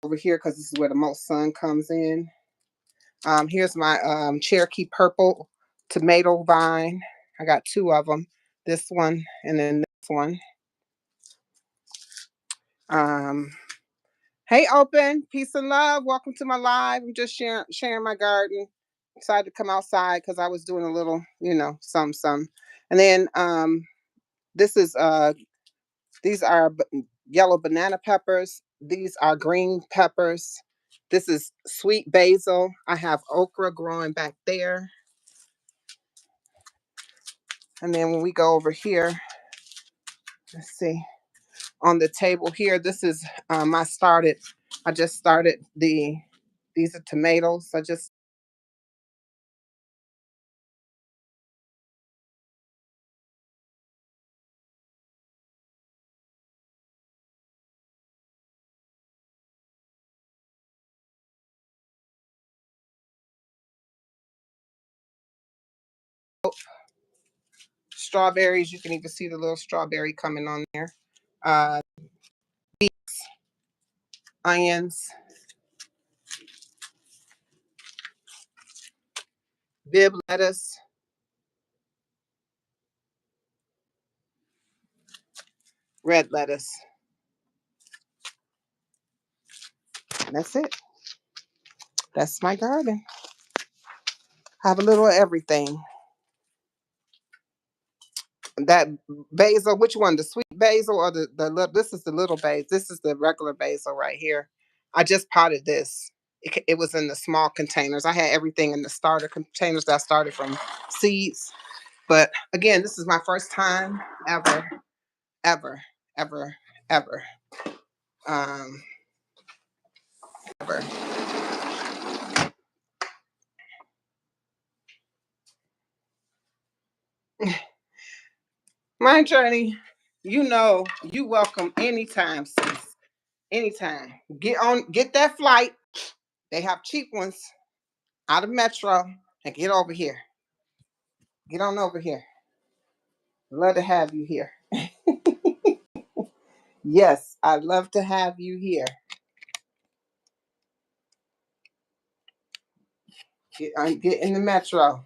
over here because this is where the most sun comes in. Here's my Cherokee purple tomato vine. I got two of them. This one and then this one. Um, hey, Open, peace and love. Welcome to my live. I'm just sharing my garden. Decided to come outside because I was doing a little, some. And then this is these are yellow banana peppers. These are green peppers. This is sweet basil. I have okra growing back there. And then when we go over here, let's see, on the table here, this is I just started these are tomatoes. I just strawberries. You can even see the little strawberry coming on there. Uh, onions, bib lettuce, red lettuce. And that's it. That's my garden. I have a little of everything. That basil, which one? The sweet basil or this is the little basil. This is the regular basil right here. I just potted this. It was in the small containers. I had everything in the starter containers that I started from seeds. But again, this is my first time ever, ever, ever, ever, um, ever. My journey, you welcome anytime, sis. Anytime. Get that flight. They have cheap ones out of Metro and get over here. Get on over here. Love to have you here. Yes, I'd love to have you here. Get in the Metro.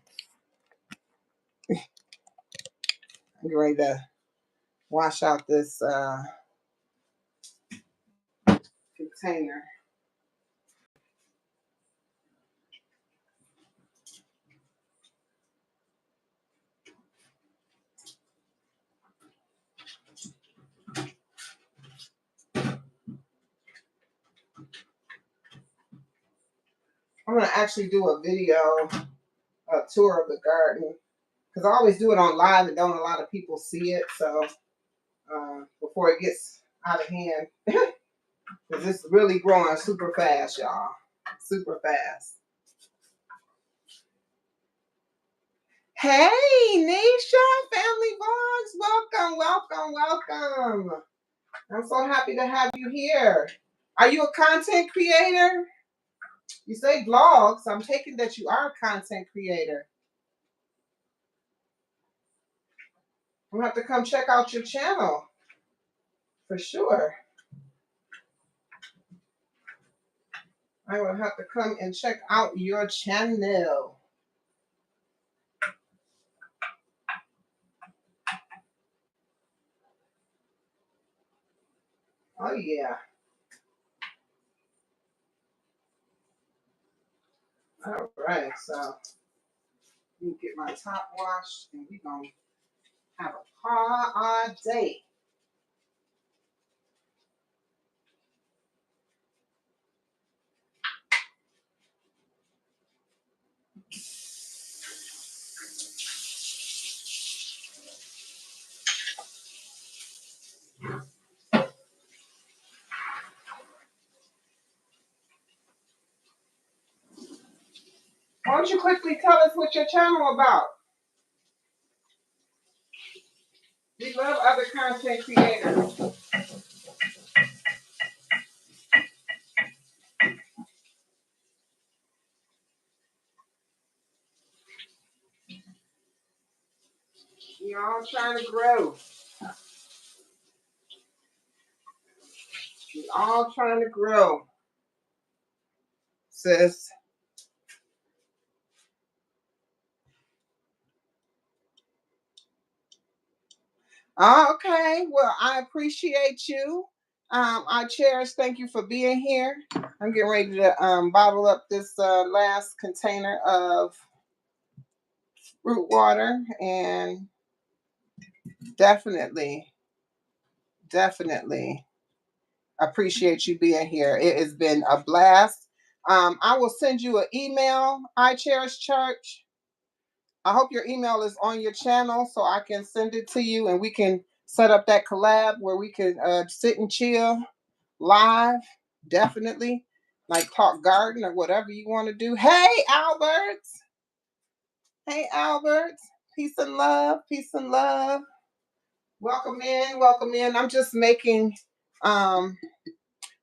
I'm ready to wash out this container. I'm gonna actually do a video, a tour of the garden, because I always do it on live and don't a lot of people see it. So before it gets out of hand, because it's really growing super fast, y'all, super fast. Hey, Nisha, Family Vlogs, welcome. I'm so happy to have you here. Are you a content creator? You say vlogs. I'm taking that you are a content creator. I'm gonna have to come check out your channel for sure. I will have to come and check out your channel. Oh yeah. All right, so let me get my top washed and we're gonna have a party. Why don't you quickly tell us what your channel about? We love other content creators. We all trying to grow. We all trying to grow. sis. Okay, well, I appreciate you. I cherish. Thank you for being here. I'm getting ready to bottle up this last container of root water, and definitely, definitely appreciate you being here. It has been a blast. I will send you an email. I cherish church. I hope your email is on your channel so I can send it to you and we can set up that collab where we can sit and chill live. Definitely. Like talk garden or whatever you want to do. Hey, Alberts. Hey, Alberts. Peace and love. Peace and love. Welcome in. Welcome in. I'm just making my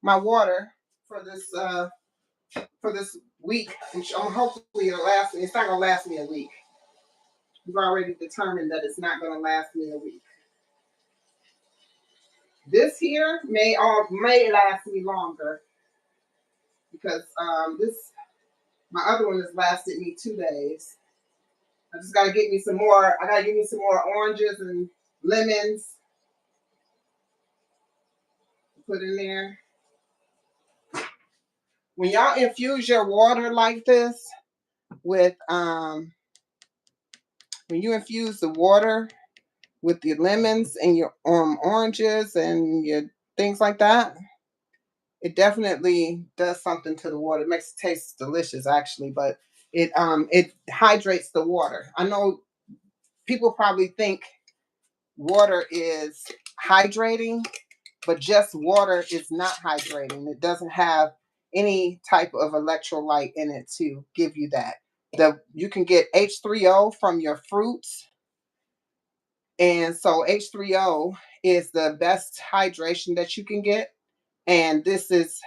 water for this week. Which hopefully it'll last me. It's not gonna last me a week. We've already determined that it's not gonna last me a week. This here may last me longer because this my other one has lasted me 2 days. I just gotta get me some more. I gotta get me some more oranges and lemons to put in there. When y'all infuse your water like this with when you infuse the water with your lemons and your oranges and your things like that, it definitely does something to the water. It makes it taste delicious actually, but it hydrates the water. I know people probably think water is hydrating, but just water is not hydrating. It doesn't have any type of electrolyte in it to give you that. You can get H3O from your fruits, and so H3O is the best hydration that you can get. And this is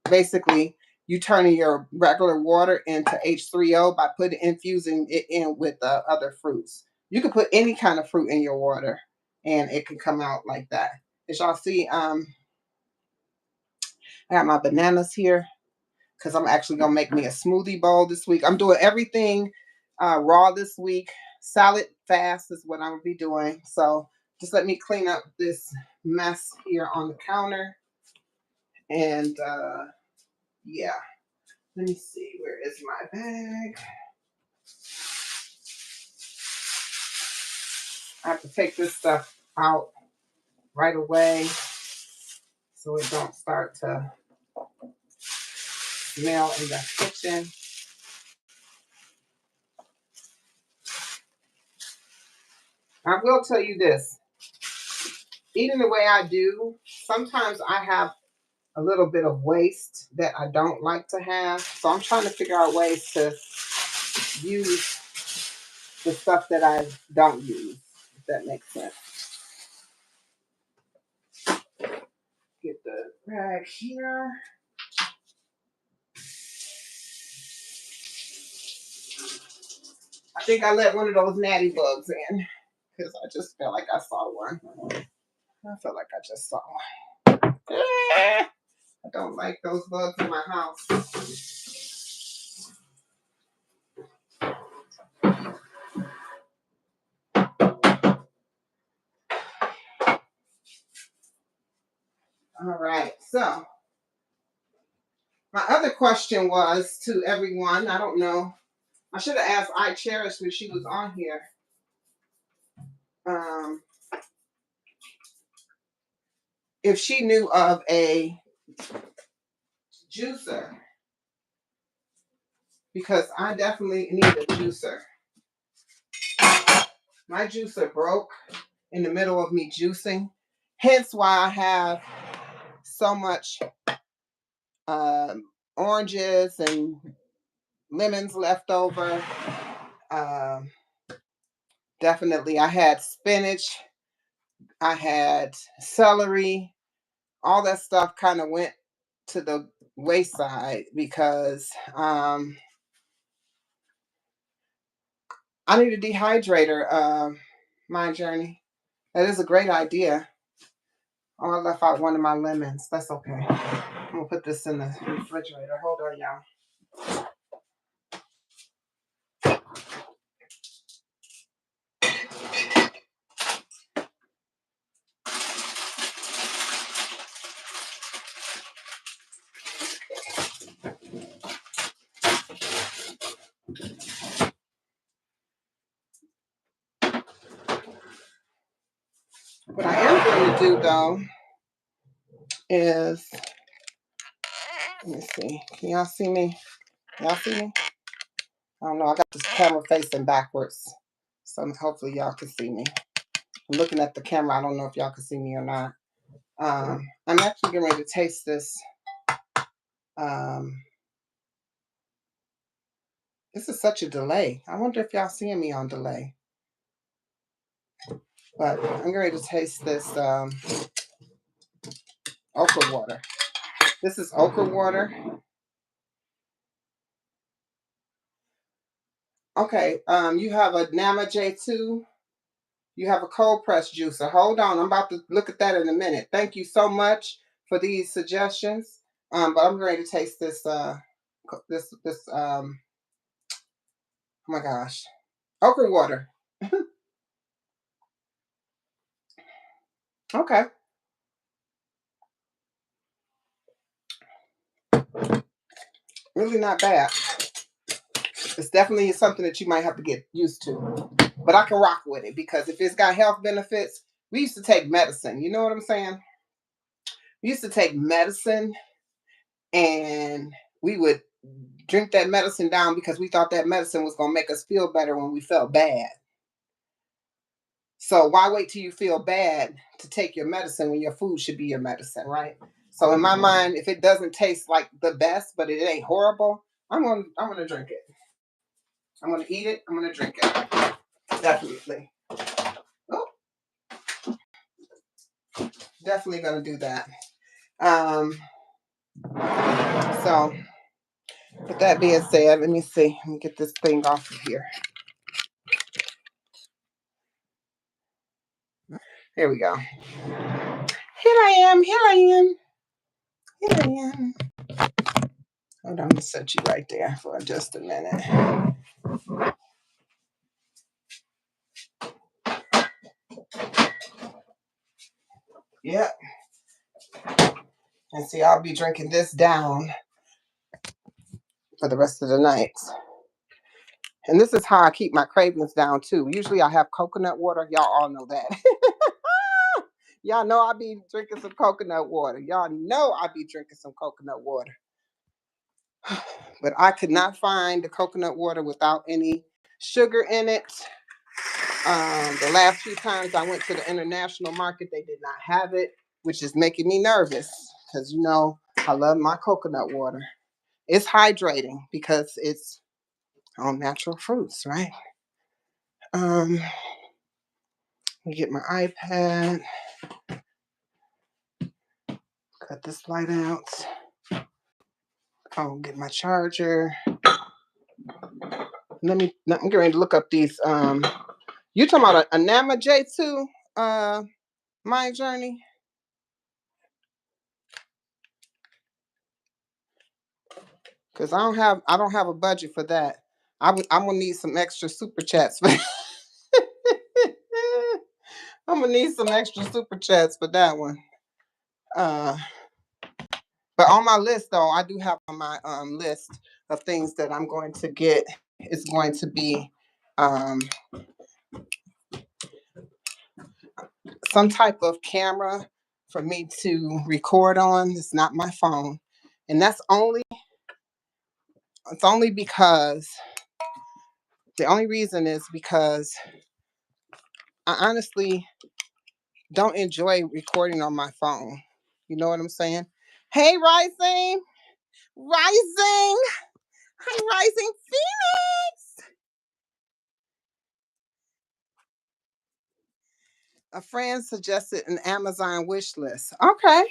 basically you turning your regular water into H3O by infusing it in with other fruits. You can put any kind of fruit in your water, and it can come out like that. As y'all see, I have my bananas here because I'm actually gonna make me a smoothie bowl this week. I'm doing everything raw this week. Salad fast is what I'm gonna be doing. So just let me clean up this mess here on the counter, and yeah. Let me see, where is my bag? I have to take this stuff out right away so it don't start to smell in the kitchen. I will tell you this, eating the way I do, sometimes I have a little bit of waste that I don't like to have. So I'm trying to figure out ways to use the stuff that I don't use, if that makes sense. Get the bag here. I think I let one of those natty bugs in because I just felt like I saw one. I felt like I just saw one. I don't like those bugs in my house. All right, so my other question was to everyone. I don't know. I should have asked I Cherish when she was on here. If she knew of a juicer, because I definitely need a juicer. My juicer broke in the middle of me juicing, hence why I have so much oranges and lemons left over. Definitely, I had spinach, I had celery, all that stuff kind of went to the wayside because I need a dehydrator. My journey. That is a great idea. Oh, I left out one of my lemons. That's okay. I'm gonna put this in the refrigerator. Hold on, y'all. What I am going to do though is, let me see. Can y'all see me? Y'all see me? I don't know. I got this camera facing backwards. So hopefully y'all can see me. I'm looking at the camera. I don't know if y'all can see me or not. I'm actually getting ready to taste this. This is such a delay. I wonder if y'all seeing me on delay. But I'm getting ready to taste this okra water. This is okra water. Okay, you have a Nama J2. You have a cold press juicer. Hold on, I'm about to look at that in a minute. Thank you so much for these suggestions. But I'm ready to taste this. Oh my gosh, okra water. Okay, really not bad. It's definitely something that you might have to get used to. But I can rock with it because if it's got health benefits, we used to take medicine. You know what I'm saying? We used to take medicine and we would drink that medicine down because we thought that medicine was going to make us feel better when we felt bad. So why wait till you feel bad to take your medicine when your food should be your medicine, right? So in my mind, if it doesn't taste like the best, but it ain't horrible, I'm gonna drink it. I'm gonna eat it. I'm gonna drink it. Definitely. Oh, definitely gonna do that. Um, so with that being said, let me see. Let me get this thing off of here. Here we go. Here I am. Here I am. Here I am. Hold on, I'm gonna set you right there for just a minute. Yep. And see, I'll be drinking this down for the rest of the night. And this is how I keep my cravings down too. Usually I have coconut water. Y'all all know that. Y'all know I be drinking some coconut water. Y'all know I be drinking some coconut water. But I could not find the coconut water without any sugar in it. The last few times I went to the international market, they did not have it, which is making me nervous because you know I love my coconut water. It's hydrating because it's all natural fruits, right? Let me get my iPad, cut this light out. I'll get my charger. I'm getting ready to look up these. You talking about a Nama J2 Mind Journey? Because I don't have a budget for that. I'm gonna need some extra super chats for I'm gonna need some extra super chats for that one. Uh but on my list though, I do have on my list of things that I'm going to get is going to be some type of camera for me to record on. It's not my phone. And it's only because the only reason is because I honestly don't enjoy recording on my phone. You know what I'm saying? Hey, Rising! Rising! Hi, Rising Phoenix! A friend suggested an Amazon wish list. Okay.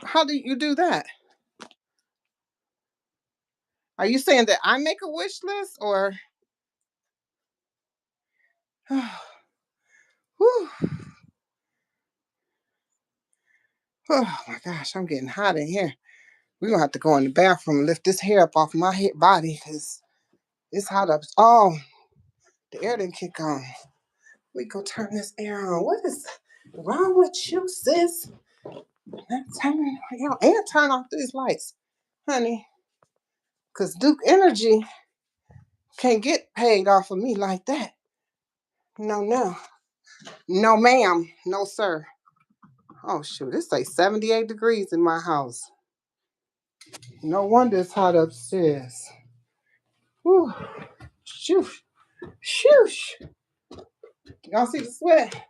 How do you do that? Are you saying that I make a wish list or? Whew. Oh my gosh, I'm getting hot in here. We're gonna have to go in the bathroom and lift this hair up off my head body because it's hot up. Oh, the air didn't kick on. We go turn this air on. What is wrong with you, sis? Turn off these lights, honey. Cause Duke Energy can't get paid off of me like that. No, no. No, ma'am. No, sir. Oh shoot, it's like 78 degrees in my house. No wonder it's hot upstairs. Whew. Shoosh. Shoosh. Y'all see the sweat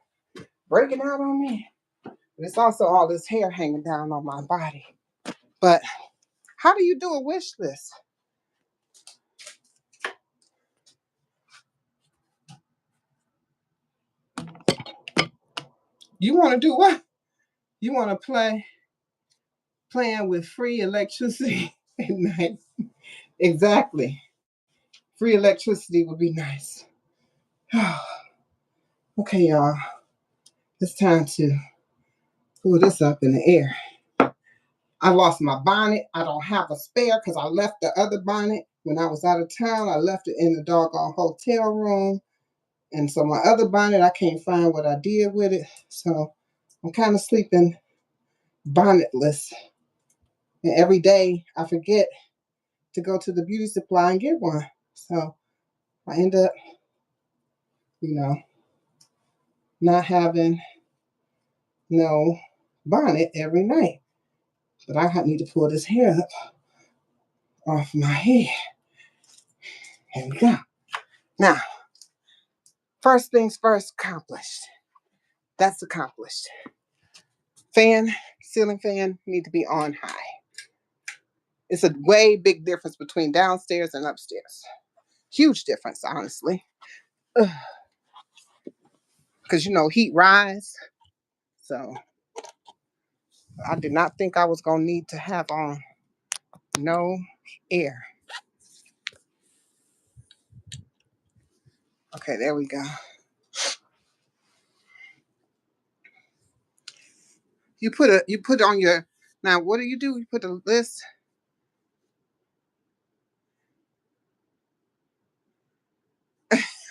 breaking out on me? But it's also all this hair hanging down on my body. But how do you do a wish list? You want to do what? You want to playing with free electricity at night? Exactly. Free electricity would be nice. Okay, y'all. It's time to pull this up in the air. I lost my bonnet. I don't have a spare because I left the other bonnet when I was out of town. I left it in the doggone hotel room. And so my other bonnet, I can't find what I did with it. So I'm kind of sleeping bonnetless. And every day I forget to go to the beauty supply and get one. So I end up, not having no bonnet every night. But I need to pull this hair up off my head. Here we go. Now, first things first, accomplished. That's accomplished. Ceiling fan, need to be on high. It's a way big difference between downstairs and upstairs. Huge difference, honestly. Because, heat rise. So I did not think I was going to need to have on no air. Okay, there we go. You put on your, now what do? You put a list.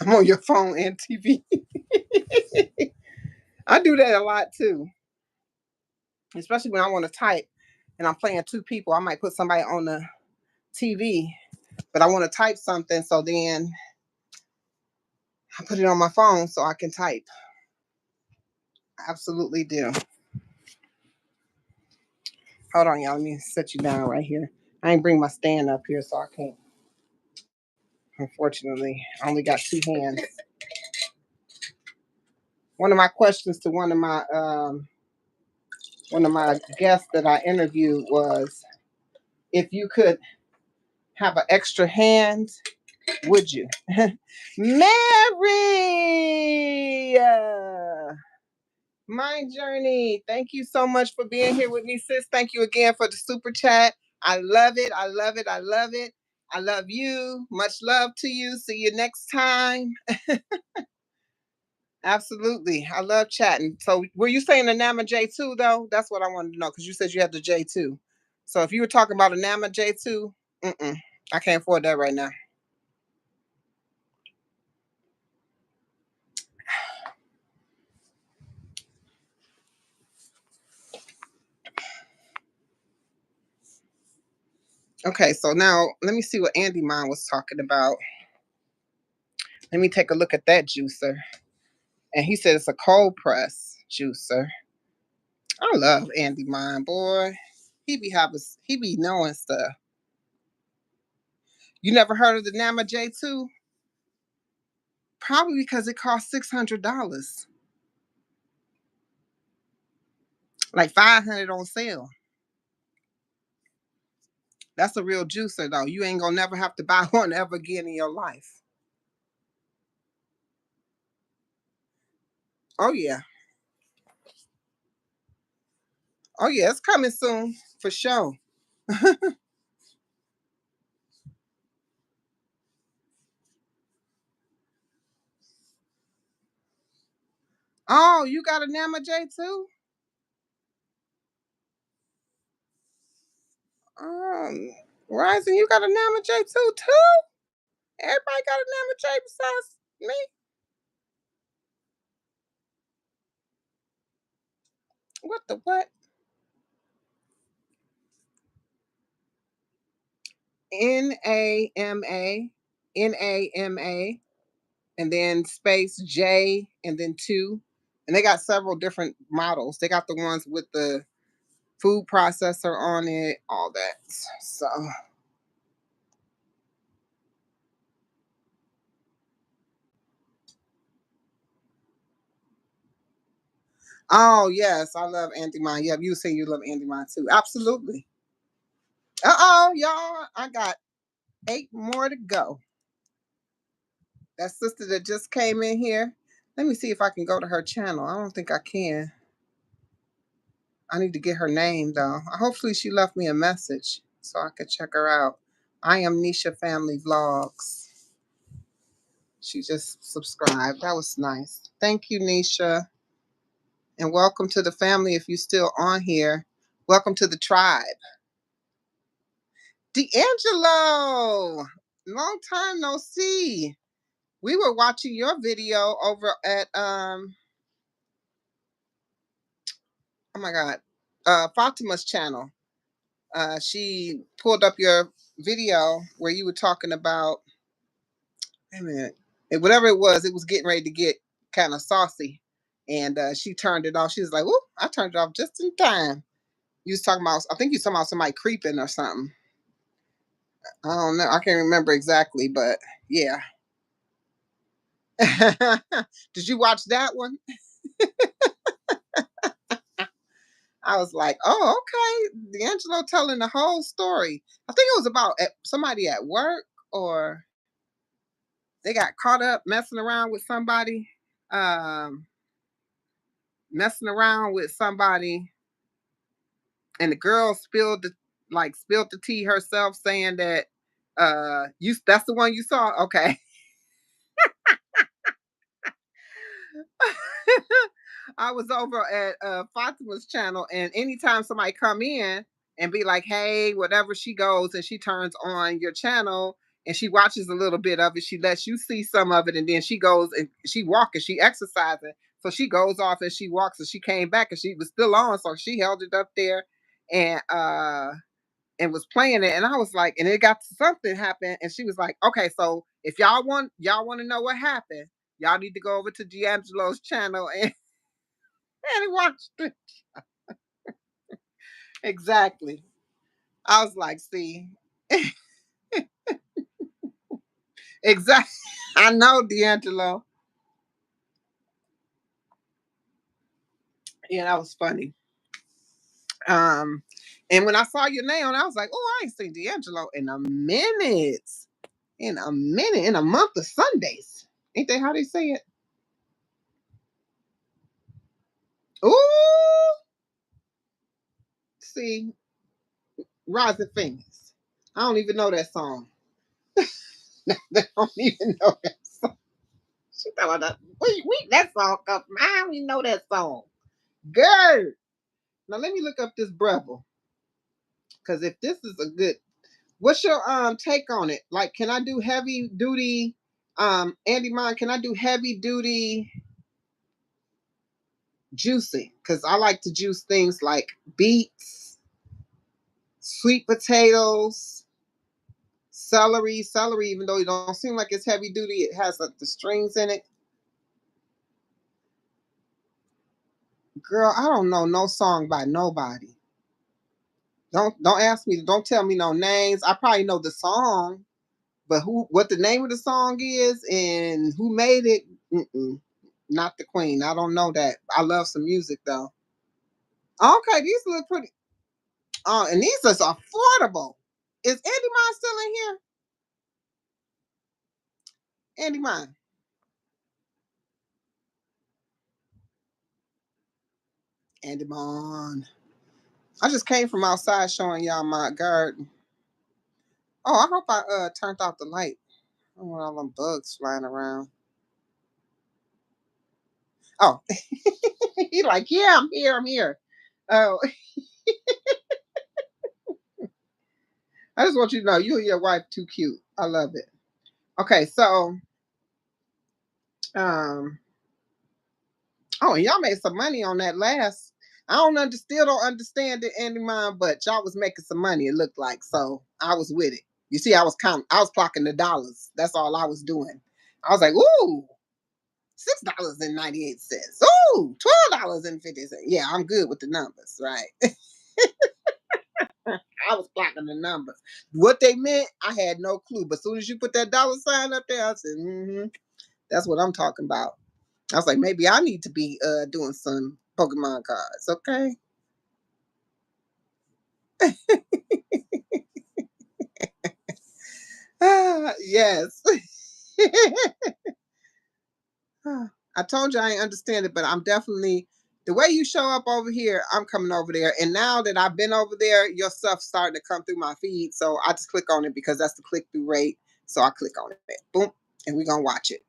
I'm on your phone and TV. I do that a lot too. Especially when I want to type and I'm playing two people. I might put somebody on the TV, but I want to type something. So then I put it on my phone so I can type. Absolutely do. Hold on, y'all. Let me set you down right here. I ain't bring my stand up here, so I can't. Unfortunately, I only got two hands. One of my questions to one of my guests that I interviewed was, if you could have an extra hand, would you? Mary! My journey. Thank you so much for being here with me, sis. Thank you again for the super chat. I love it. I love it. I love it. I love you. Much love to you. See you next time. Absolutely. I love chatting. So were you saying the Nama J2 though? That's what I wanted to know because you said you had the J2. So if you were talking about a Nama J2, I can't afford that right now. Okay, so now let me see what Andy Mine was talking about. Let me take a look at that juicer. And he said it's a cold press juicer. I love Andy Mine, boy. He be knowing stuff. You never heard of the Nama J2? Probably because it costs $600. Like $500 on sale. That's a real juicer though. You ain't gonna never have to buy one ever again in your life. Oh yeah. Oh yeah, it's coming soon for sure. Oh, you got a Nama J2? Um, Rising, you got a Nama J too? Everybody got a Nama J besides me? What the what? Nama, Nama, and then space J and then two. And they got several different models. They got the ones with the food processor on it, all that. So, oh yes, I love Andy Mine. Yeah, you say you love Andy Mine too. Absolutely. Uh-oh, y'all. I got 8 more to go. That sister that just came in here. Let me see if I can go to her channel. I don't think I can. I need to get her name though. Hopefully she left me a message so I could check her out. I am Nisha Family Vlogs. She just subscribed. That was nice. Thank you, Nisha. And welcome to the family if you're still on here. Welcome to the tribe. D'Angelo! Long time no see. We were watching your video over at oh my god, Fatima's channel. She pulled up your video where you were talking about, wait a minute, whatever it was getting ready to get kind of saucy. And she turned it off. She was like, "Whoop, I turned it off just in time." You was talking about, I think you was talking about somebody creeping or something. I don't know. I can't remember exactly, but yeah. Did you watch that one? I was like, oh, okay. D'Angelo telling the whole story. I think it was about somebody at work, or they got caught up messing around with somebody. Um, Messing around with somebody, and the girl spilled the tea herself, saying that you that's the one you saw. Okay. I was over at Fatima's channel, and anytime somebody come in and be like, "Hey," whatever, she goes and she turns on your channel and she watches a little bit of it. She lets you see some of it, and then she goes and she walking, she exercising. So she goes off and she walks, and she came back and she was still on, so she held it up there and was playing it, and I was like, and it got to something happened, and she was like, "Okay, so if y'all want to know what happened, y'all need to go over to D'Angelo's channel and watch it." Exactly. I was like, see, exactly. I know, D'Angelo. Yeah, that was funny. Um, and when I saw your name, I was like, oh, I ain't seen D'Angelo in a minute. In a minute, in a month of Sundays. Ain't that how they say it? Ooh, see, Rising Phoenix. I don't even know that song. They don't even know that song. She talking about that. That song come from. I don't even know that song. Girl. Now let me look up this brother. Because if this is a good, what's your take on it? Like, can I do heavy duty? Andy Mine, can I do heavy duty juicing? Because I like to juice things like beets, sweet potatoes, celery. Celery, even though it don't seem like it's heavy duty, it has like the strings in it. Girl, I don't know no song by nobody. Don't ask me. Don't tell me no names. I probably know the song, but what the name of the song is and who made it? Mm-mm, not the Queen. I don't know that. I love some music though. Okay, these look pretty. Oh, and these are affordable. Is Andy Mine still in here? Andy Mine. Andy Mine. I just came from outside showing y'all my garden. Oh, I hope I turned off the light. I don't want all them bugs flying around. Oh, he like, yeah, I'm here. I'm here. Oh, I just want you to know you and your wife too cute. I love it. Okay, so um oh, and y'all made some money on that last. I still don't understand it anymore, but y'all was making some money, it looked like. So I was with it. You see, I was clocking the dollars. That's all I was doing. I was like, ooh, $6.98. Ooh, $12.50. Yeah, I'm good with the numbers, right? I was clocking the numbers. What they meant, I had no clue. But as soon as you put that dollar sign up there, I said, that's what I'm talking about. I was like, maybe I need to be doing some Pokemon cards, okay? Yes. I told you I ain't understand it, but I'm definitely the way you show up over here, I'm coming over there. And now that I've been over there, your stuff's starting to come through my feed. So I just click on it because that's the click through rate. So I click on it. Boom. And we're gonna watch it.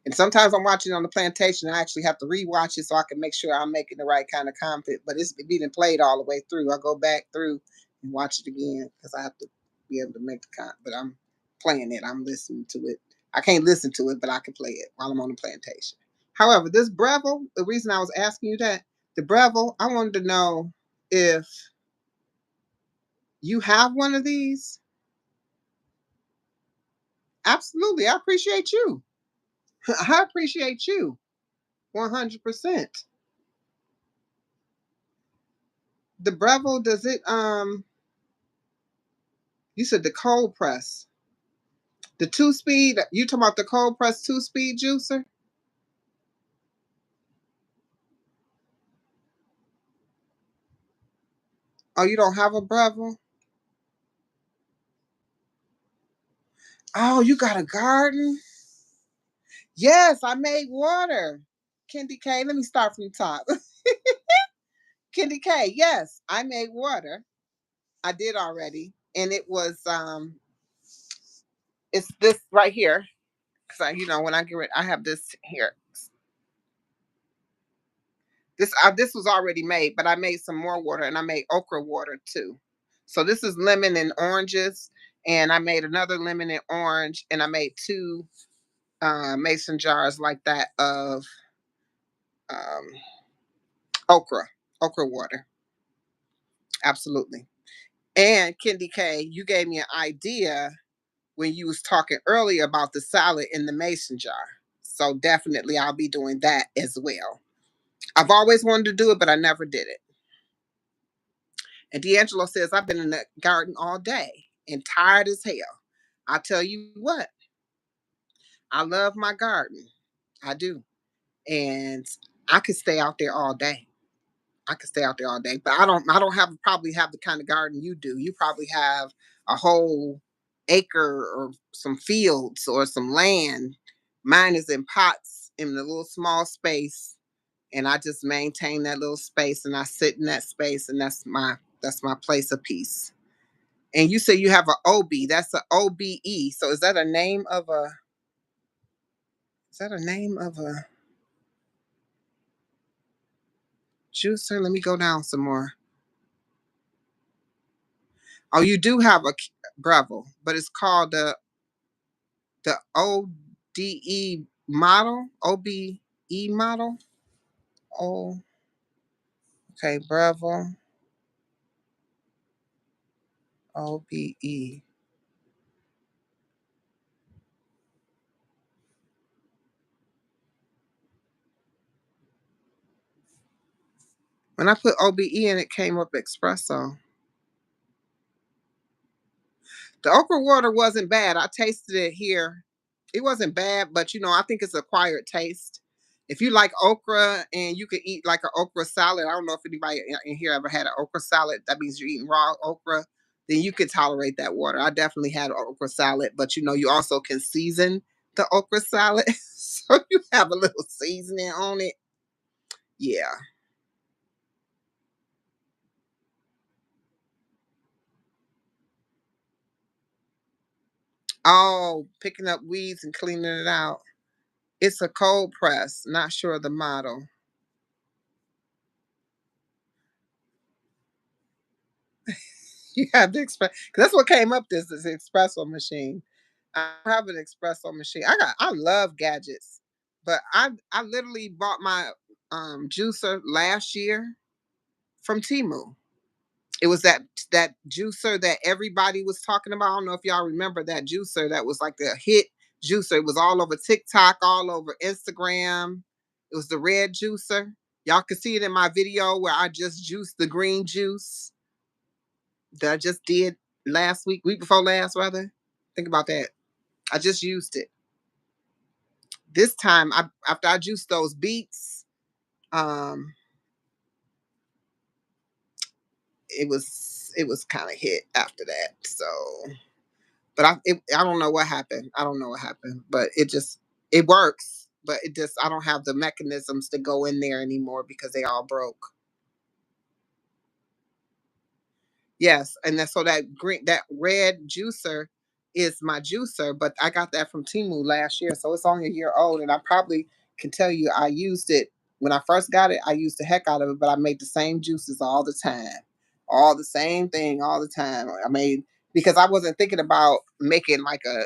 And sometimes I'm watching on the plantation. I actually have to rewatch it so I can make sure I'm making the right kind of content. But it's being played all the way through. I go back through and watch it again because I have to be able to make the content. But I'm playing it. I'm listening to it. I can't listen to it, but I can play it while I'm on the plantation. However, this Breville, the reason I was asking you that, the Breville, I wanted to know if you have one of these. Absolutely. I appreciate you. I appreciate you 100%. The Breville, does it you said the cold press. The 2 speed, you talking about the cold press 2 speed juicer? Oh, you don't have a Breville? Oh, you got a garden? Yes, I made water. Kendi K, let me start from the top. Kendi K, yes, I made water. I did already. And it was it's this right here. Cause when I get it, I have this here. This was already made, but I made some more water and I made okra water too. So this is lemon and oranges, and I made another lemon and orange, and I made two mason jars like that of um, okra, okra water. Absolutely. And Kendi K, you gave me an idea when you was talking earlier about the salad in the mason jar. So definitely I'll be doing that as well. I've always wanted to do it, but I never did it. And D'Angelo says, I've been in the garden all day and tired as hell. I tell you what, I love my garden. I do. And I could stay out there all day. I could stay out there all day. But I don't probably have the kind of garden you do. You probably have a whole acre or some fields or some land. Mine is in pots in a little small space. And I just maintain that little space and I sit in that space and that's my place of peace. And you say you have an OB. That's an OBE. So is that a name of a juicer? Let me go down some more. Oh, you do have a Breville, but it's called the ODE model, OBE model. Oh, okay, Breville, OBE. When I put OBE in, it came up espresso. The okra water wasn't bad. I tasted it here. It wasn't bad, but I think it's acquired taste. If you like okra and you could eat like an okra salad, I don't know if anybody in here ever had an okra salad. That means you're eating raw okra. Then you could tolerate that water. I definitely had an okra salad, but you also can season the okra salad. So you have a little seasoning on it. Yeah. Oh, picking up weeds and cleaning it out. It's a cold press. Not sure of the model. You have the express, 'cause that's what came up. This espresso machine. I have an espresso machine. I love gadgets, but I literally bought my juicer last year from Timu. It was that juicer that everybody was talking about. I don't know if y'all remember that juicer that was like the hit juicer. It was all over TikTok, all over Instagram. It was the red juicer. Y'all could see it in my video where I just juiced the green juice that I just did last week before last rather. Think about that. I just used it. This time after I juiced those beets, um, it was kind of hit after that. So but I don't know what happened. I don't know what happened, but it works, but it just I don't have the mechanisms to go in there anymore because they all broke. Yes, and so that red juicer is my juicer, but I got that from Timu last year, so it's only a year old, and I probably can tell you I used it when I first got it. I used the heck out of it, but I made the same juices all the time, all the same thing all the time. I made because I wasn't thinking about making like a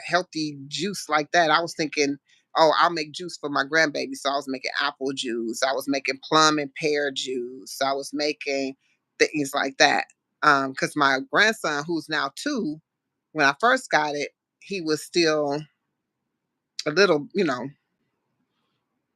healthy juice like that. I was thinking, oh, I'll make juice for my grandbaby. So I was making apple juice. I was making plum and pear juice. I was making things like that. Because my grandson, who's now 2, when I first got it, he was still a little,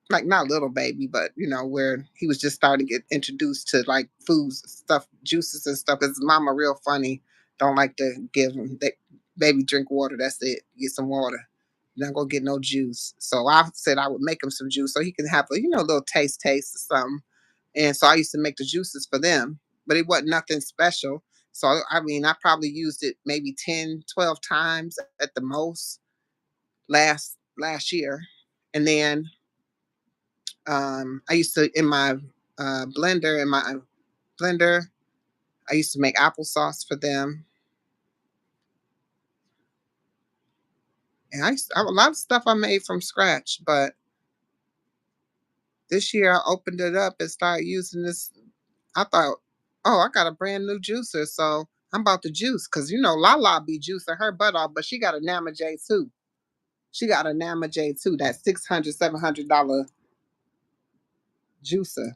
like not little baby, but where he was just starting to get introduced to like foods, stuff, juices and stuff. Cause mama real funny, don't like to give him that baby drink water. That's it. Get some water. You're not gonna get no juice. So I said I would make him some juice so he can have a little taste or something. And so I used to make the juices for them, but it wasn't nothing special. So I mean, I probably used it maybe 10, 12 times at the most last year. And then I used to in my blender. I used to make applesauce for them, and a lot of stuff I made from scratch. But this year I opened it up and started using this. I thought, oh, I got a brand new juicer, so I'm about to juice because Lala be juicing her butt off, but she got a Nama J too. She got a Nama J too, that $600, $700 juicer.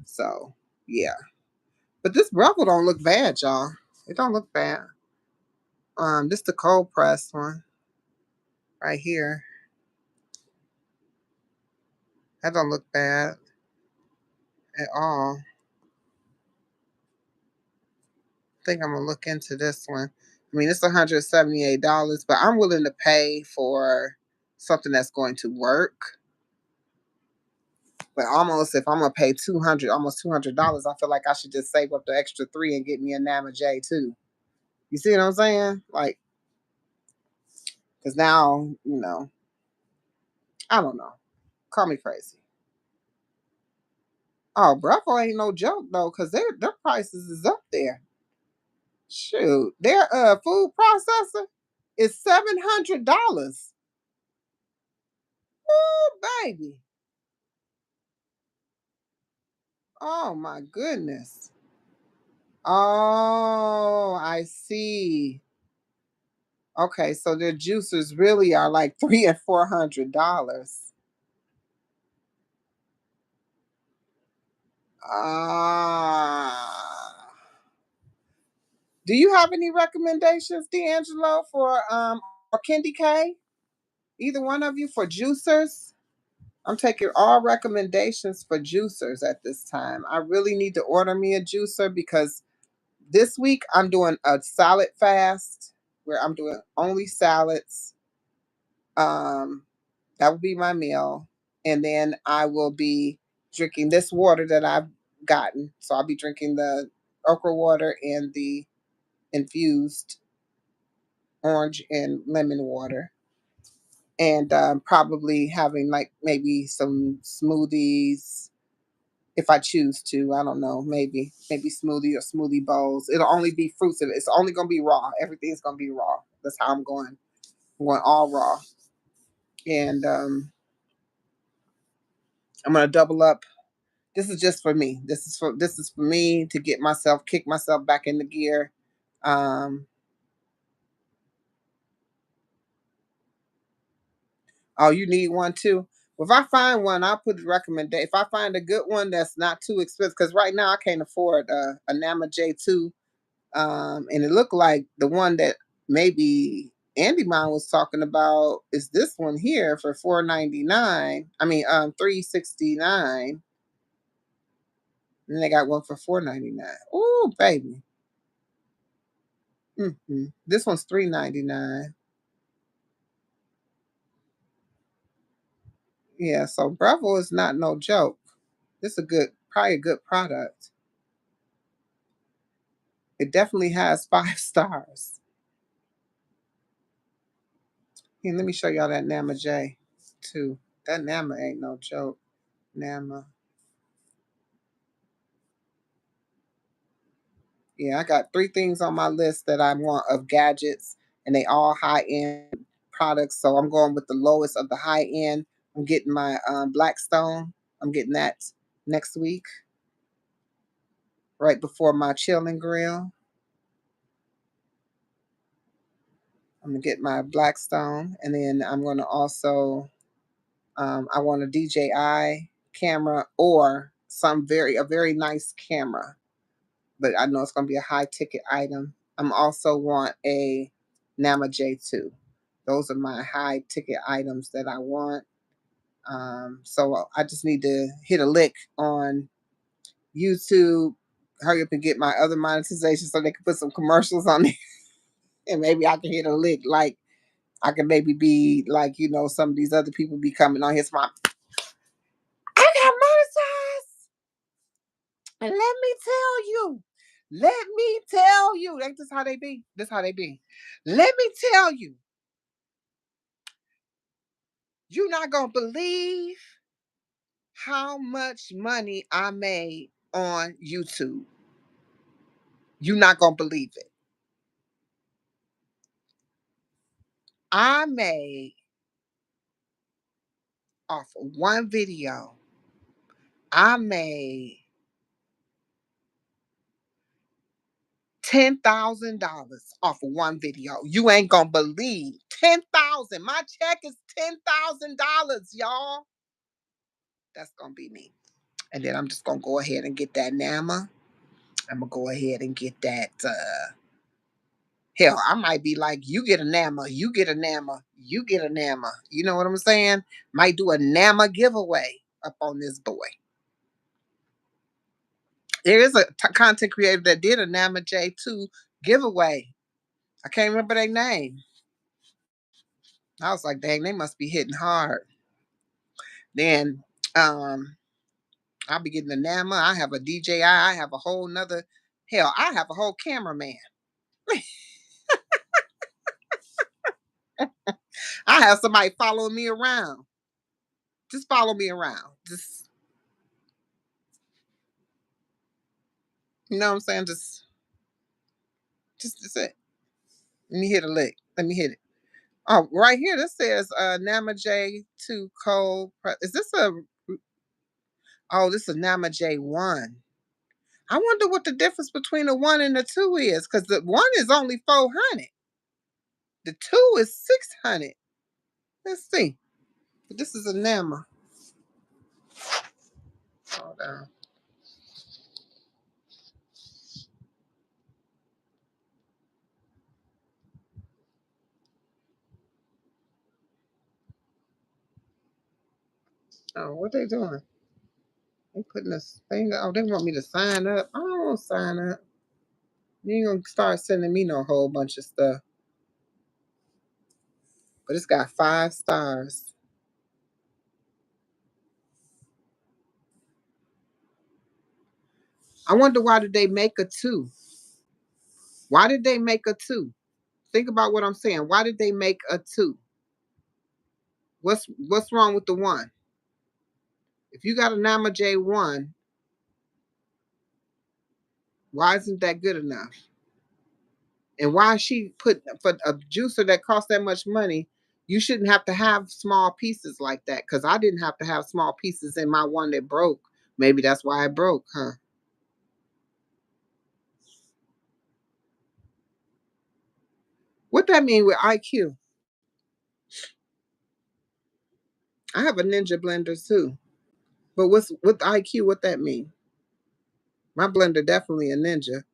So yeah, but this Breville don't look bad, y'all. It don't look bad. This the cold pressed one right here. That don't look bad at all. I think I'm gonna look into this one. I mean, it's $178, but I'm willing to pay for something that's going to work. But almost if I'm gonna pay almost $200, I feel like I should just save up the extra three and get me a Nama J too. You see what I'm saying? Like, because now, I don't know. Call me crazy. Oh, Bravo ain't no joke though, because their prices is up there. Shoot, their food processor is $700. Oh, baby. Oh my goodness. Oh, I see. Okay, so their juicers really are like $300 and $400. Ah. Do you have any recommendations, D'Angelo, for or Candy K? Either one of you for juicers? I'm taking all recommendations for juicers at this time. I really need to order me a juicer because this week I'm doing a salad fast where I'm doing only salads. Um, that will be my meal. And then I will be drinking this water that I've gotten. So I'll be drinking the okra water and the infused orange and lemon water. And probably having like maybe some smoothies if I choose to. I don't know, maybe smoothie or smoothie bowls. It'll only be fruits. It's only gonna be raw. Everything's gonna be raw. That's how I'm going. I'm going all raw, and I'm gonna double up This is just for me. This is for me to kick myself back into gear. Um, oh, you need one too. Well, if I find one, I'll put a recommendation. If I find a good one that's not too expensive, because right now I can't afford a Nama J2. And it looked like the one that maybe Andy Mine was talking about is this one here for $4.99. I mean, 369. And then they got one for $4.99. Oh, baby. This one's $3.99. Yeah, so Bravo is not no joke. This is probably a good product. It definitely has 5 stars. Here, let me show y'all that Nama J too. That Nama ain't no joke. Nama. Yeah, I got 3 things on my list that I want of gadgets, and they all high end products. So I'm going with the lowest of the high end. I'm getting my Blackstone. I'm getting that next week, right before my chilling grill. I'm gonna get my Blackstone, and then I'm gonna also I want a DJI camera or a very nice camera, but I know it's gonna be a high ticket item. I'm also want a Nama J2. Those are my high ticket items that I want. So I just need to hit a lick on YouTube, hurry up and get my other monetization so they can put some commercials on it, and maybe I can hit a lick like I can maybe be like, some of these other people be coming on here. My I got monetized. And let me tell you, that's just how they be. That's how they be. Let me tell you, you're not gonna believe how much money I made on YouTube. You're not gonna believe it. I made off of one video. I made $10,000 off of one video. You ain't gonna believe 10,000. My check is $10,000, y'all. That's gonna be me. And then I'm just gonna go ahead and get that Nama. I'm gonna go ahead and get that. Hell, I might be like, you get a Nama, you get a Nama, you get a Nama. You know what I'm saying? Might do a Nama giveaway up on this boy. There is a content creator that did a Nama J2 giveaway. I can't remember their name. I was like, dang, they must be hitting hard. Then I'll be getting a Nama. I have a DJI. I have a whole nother, hell, I have a whole cameraman. I have somebody following me around. Just follow me around. You know what I'm saying? Just it. Let me hit a lick. Let me hit it. Oh, right here, this says Nama J2 cold. Is this a, oh, this is Nama J1. I wonder what the difference between the 1 and the 2 is, because the 1 is only 400. The 2 is 600. Let's see. This is a Nama. Hold on. Oh, what they doing? They putting this thing. Oh, they want me to sign up. I don't want to sign up. You ain't gonna start sending me no whole bunch of stuff. But it's got 5 stars. I wonder why did they make a 2? Why did they make a 2? Think about what I'm saying. Why did they make a 2? What's wrong with the 1? If you got a Nama J1, why isn't that good enough? And why she put for a juicer that costs that much money? You shouldn't have to have small pieces like that, because I didn't have to have small pieces in my one that broke Maybe that's why it broke, huh? What that mean with IQ? I have a Ninja blender too. But what's with IQ? What that mean? My blender definitely a Ninja.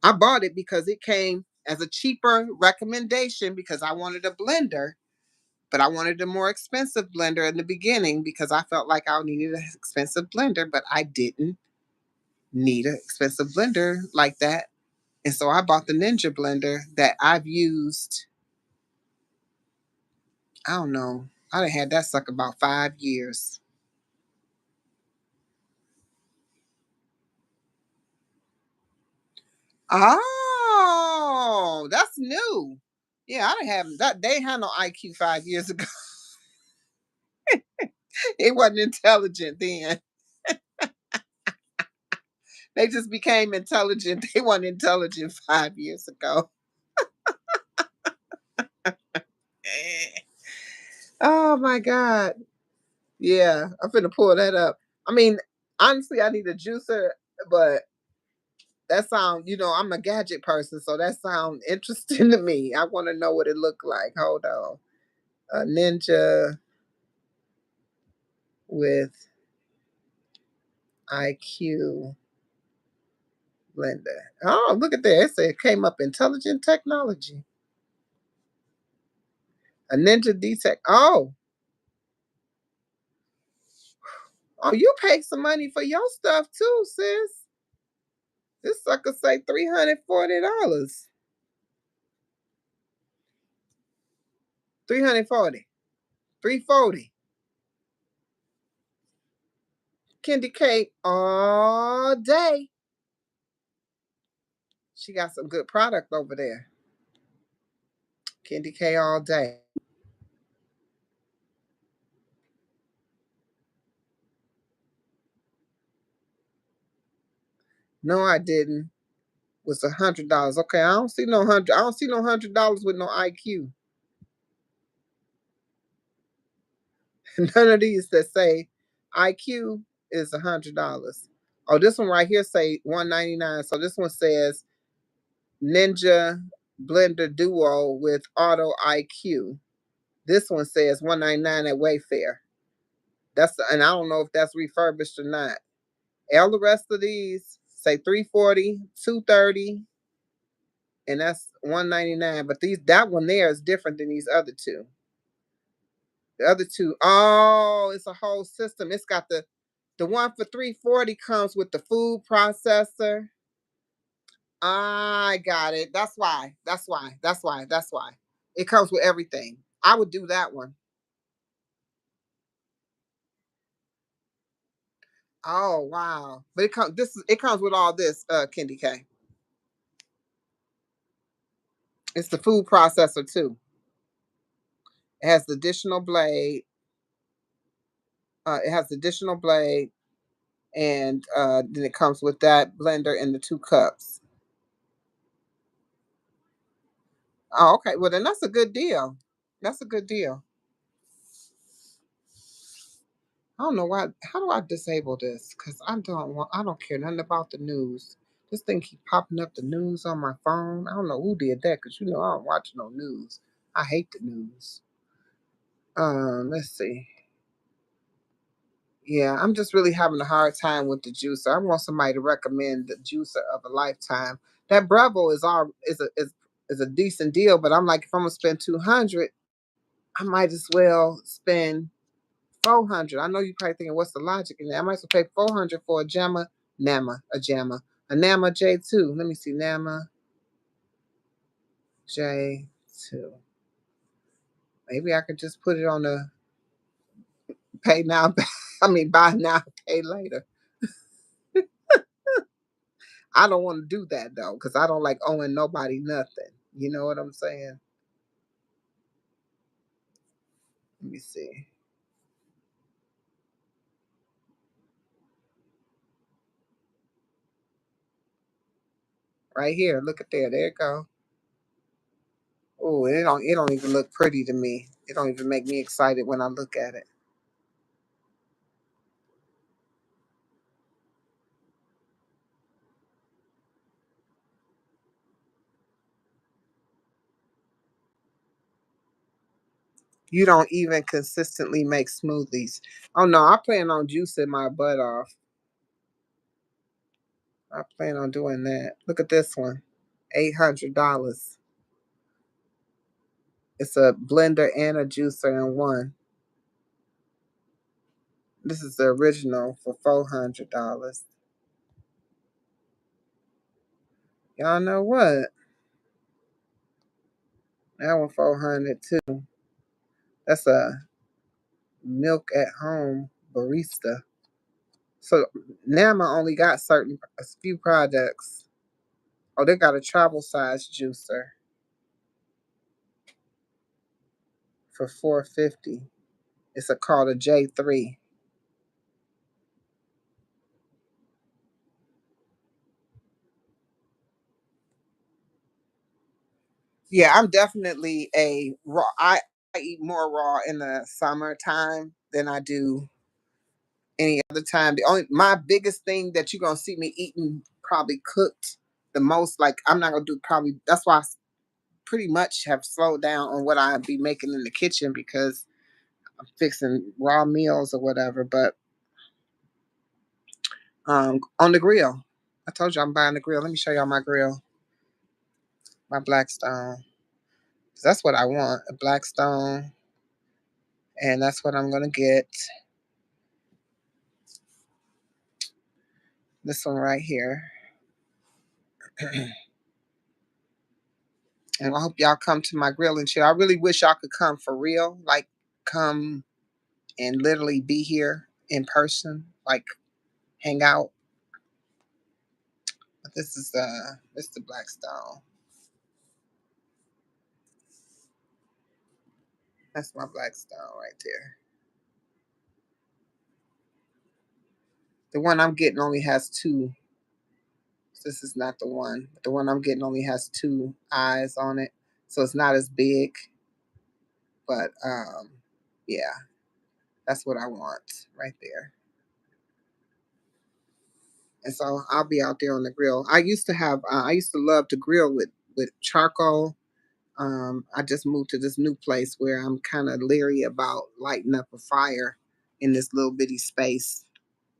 I bought it because it came as a cheaper recommendation because I wanted a blender, but I wanted a more expensive blender in the beginning because I felt like I needed an expensive blender, but I didn't need an expensive blender like that. And so I bought the Ninja blender that I've used, I don't know, I done had that sucker about 5 years. Oh, that's new. Yeah, I didn't have that. They had no IQ 5 years ago. It wasn't intelligent then. They just became intelligent. They weren't intelligent 5 years ago. Oh my God. Yeah, I'm finna pull that up. I mean, honestly, I need a juicer, but that sound, I'm a gadget person, so that sound interesting to me. I want to know what it looked like. Hold on. A Ninja with IQ blender. Oh, look at that. It said it came up intelligent technology. A Ninja Detect. Oh, you paid some money for your stuff too, sis. This sucker say $340. 340. 340. Candy cake all day. She got some good product over there. Candy K all day. No, I didn't. Was $100. Okay, I don't see no hundred. I don't see no $100 with no IQ. None of these that say IQ is $100. Oh, this one right here say 199. So this one says Ninja Blender Duo with Auto IQ. This one says 199 at Wayfair. And I don't know if that's refurbished or not. All the rest of these say 340, 230, and that's 199. But that one there is different than these other two. The other two, oh, it's a whole system. It's got the one for 340 comes with the food processor. I got it. That's why. That's why. That's why. That's why. It comes with everything. I would do that one. Oh wow. But it comes with all this, Candy K. It's the food processor too. It has the additional blade. It has the additional blade, and then it comes with that blender and the 2 cups. Oh, okay. Well, then that's a good deal. That's a good deal. I don't know why. How do I disable this? Because I don't want. I don't care nothing about the news. This thing keep popping up the news on my phone. I don't know who did that. Because I don't watch no news. I hate the news. Let's see. Yeah, I'm just really having a hard time with the juicer. I want somebody to recommend the juicer of a lifetime. That Bravo is a decent deal, but I'm like, if I'm gonna spend 200, I might as well spend 400. I know you're probably thinking, what's the logic in that? I might as well pay 400 for a Nama J2. Let me see, Nama J2. Maybe I could just put it on the pay now. I mean, buy now, pay later. I don't want to do that though, because I don't like owing nobody nothing. You know what I'm saying? Let me see. Right here. Look at there. There it go. Oh, it don't even look pretty to me. It don't even make me excited when I look at it. You don't even consistently make smoothies. Oh no, I plan on juicing my butt off. I plan on doing that. Look at this one. $800. It's a blender and a juicer in one. This is the original for $400. Y'all know what? That one 400 too. That's a milk at home barista. So now I only got a few products. Oh, they got a travel size juicer for 450. It's called a J3. Yeah, I'm definitely a raw. I eat more raw in the summertime than I do any other time. The only my biggest thing that you're gonna see me eating probably cooked the most. Like I'm not gonna do probably. That's why I pretty much have slowed down on what I be making in the kitchen because I'm fixing raw meals or whatever. But on the grill, I told you I'm buying the grill. Let me show y'all my grill, my Blackstone. That's what I want, a Blackstone, and that's what I'm gonna get. This one right here. And I hope y'all come to my grill and chill. I really wish y'all could come for real, like come and literally be here in person, like hang out. But this is the Blackstone. That's my Blackstone right there. The one I'm getting only has two. This is not the one. The one I'm getting only has two eyes on it, so it's not as big. But yeah, that's what I want right there. And so I'll be out there on the grill. I used to love to grill with charcoal. I just moved to this new place where I'm kind of leery about lighting up a fire in this little bitty space.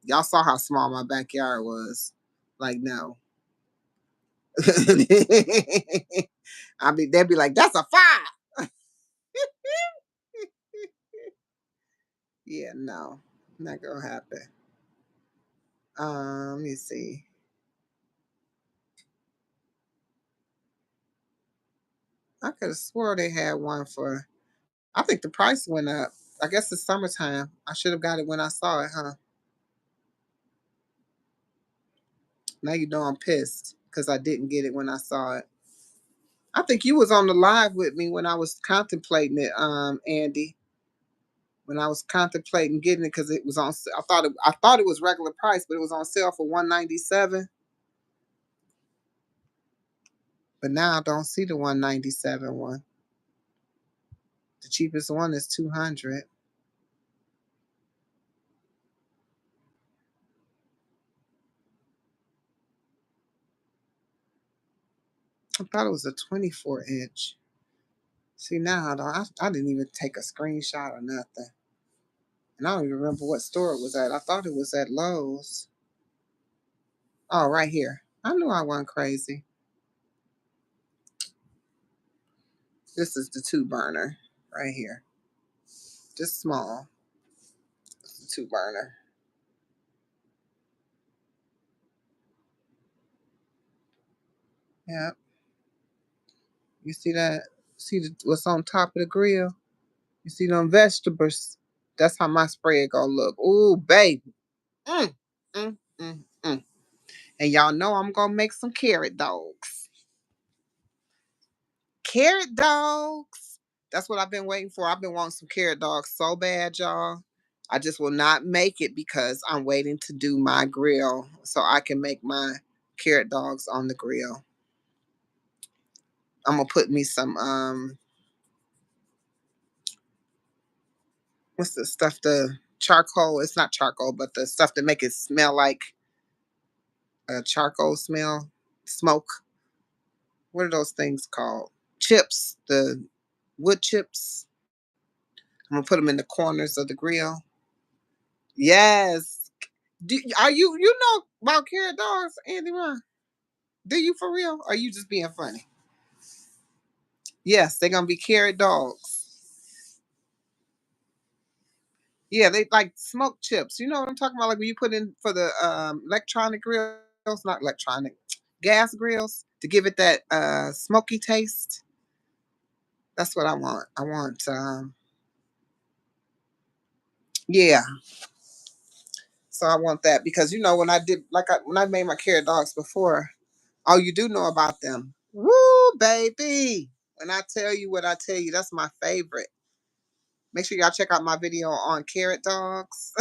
Y'all saw how small my backyard was. Like, no. They'd be like, that's a fire. Yeah, no, not gonna happen. Let me see. I could have swore they had one for. I think the price went up. I guess it's summertime. I should have got it when I saw it, huh? Now you know I'm pissed because I didn't get it when I saw it. I think you was on the live with me when I was contemplating it, Andy. When I was contemplating getting it because it was on. I thought it was regular price, but it was on sale for 197. But now I don't see the 197 one. The cheapest one is 200. I thought it was a 24-inch. See now I didn't even take a screenshot or nothing. And I don't even remember what store it was at. I thought it was at Lowe's. Oh, right here. I knew I wasn't crazy. This is the two burner right here. Just small. It's the two burner. Yeah. You see that? What's on top of the grill? You see them vegetables? That's how my spread gonna look. Ooh, baby. Mm, mm. And y'all know I'm gonna make some carrot dogs. Carrot dogs. That's what I've been waiting for. I've been wanting some carrot dogs so bad, y'all. I just will not make it because I'm waiting to do my grill so I can make my carrot dogs on the grill. I'm gonna put me some what's the stuff, the charcoal, it's not charcoal, but the stuff that make it smell like a charcoal smell, smoke. What are those things called? Chips, the wood chips. I'm gonna put them in the corners of the grill. Yes. Are you know about carrot dogs, Andy Ron? Do you for real? Or are you just being funny? Yes, they're gonna be carrot dogs. Yeah, they like smoked chips. You know what I'm talking about? Like when you put in for the electronic grills, not electronic, gas grills to give it that smoky taste. That's what I want. I want yeah. So I want that because you know when I did when I made my carrot dogs before, oh you do know about them. Woo baby. When I tell you what I tell you, that's my favorite. Make sure y'all check out my video on carrot dogs.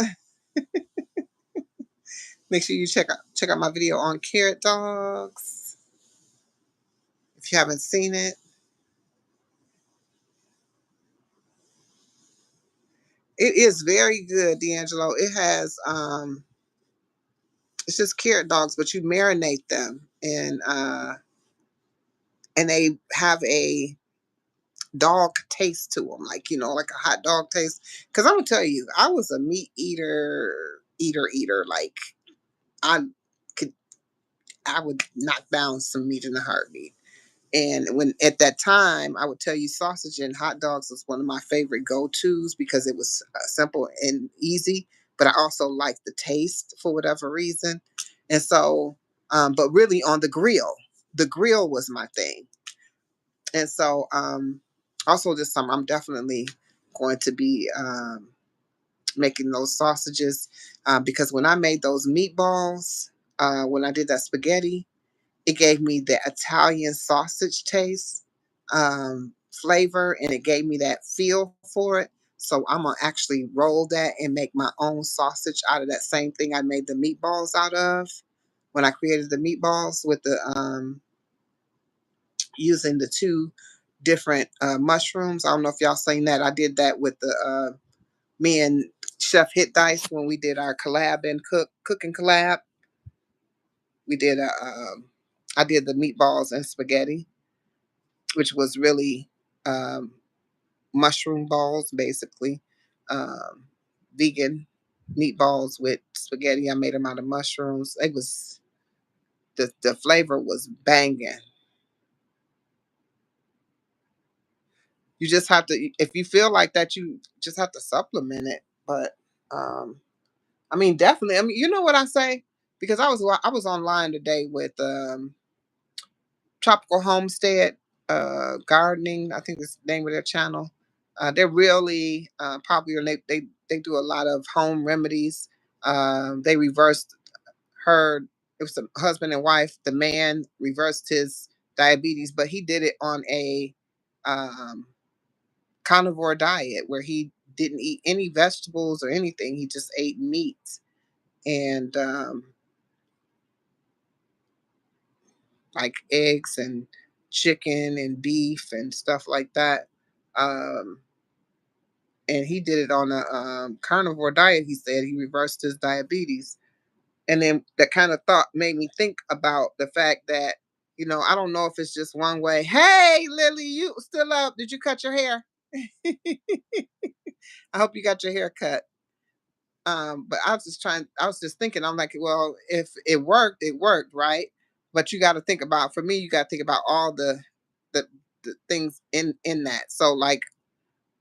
Make sure you check out my video on carrot dogs. If you haven't seen it, it is very good, D'Angelo. It has it's just carrot dogs, but you marinate them and they have a dog taste to them, like you know, like a hot dog taste. Because I'm gonna tell you, I was a meat eater. Like I could, I would knock down some meat in a heartbeat. And when at that time, I would tell you sausage and hot dogs was one of my favorite go-tos because it was simple and easy, but I also liked the taste for whatever reason. And so, but really on the grill was my thing. And so, also this summer, I'm definitely going to be making those sausages because when I made those meatballs, when I did that spaghetti, it gave me the Italian sausage taste, flavor, and it gave me that feel for it. So I'm gonna actually roll that and make my own sausage out of that same thing I made the meatballs out of when I created the meatballs with the using the two different mushrooms. I don't know if y'all seen that. I did that with the me and Chef Hit Dice when we did our collab and cooking collab. We did a I did the meatballs and spaghetti, which was really um, mushroom balls, basically. Um, Vegan meatballs with spaghetti. I made them out of mushrooms. It was the flavor was banging. You just have to, if you feel like that, you just have to supplement it. But um, I mean, definitely. I mean, you know what I say because I was online today with Tropical Homestead Gardening. I think is the name of their channel. They're really popular. They do a lot of home remedies. They reversed her. It was a husband and wife. The man reversed his diabetes, but he did it on a um, carnivore diet where he didn't eat any vegetables or anything. He just ate meat and like eggs and chicken and beef and stuff like that. Um, and he did it on a carnivore diet. He said he reversed his diabetes. And then that kind of thought made me think about the fact that, you know, I don't know if it's just one way. Hey, Lily, you still up? Did you cut your hair? I hope you got your hair cut. But I was just thinking, I'm like, well, if it worked, right? But you got to think about, for me, you got to think about all the, the things in that. So like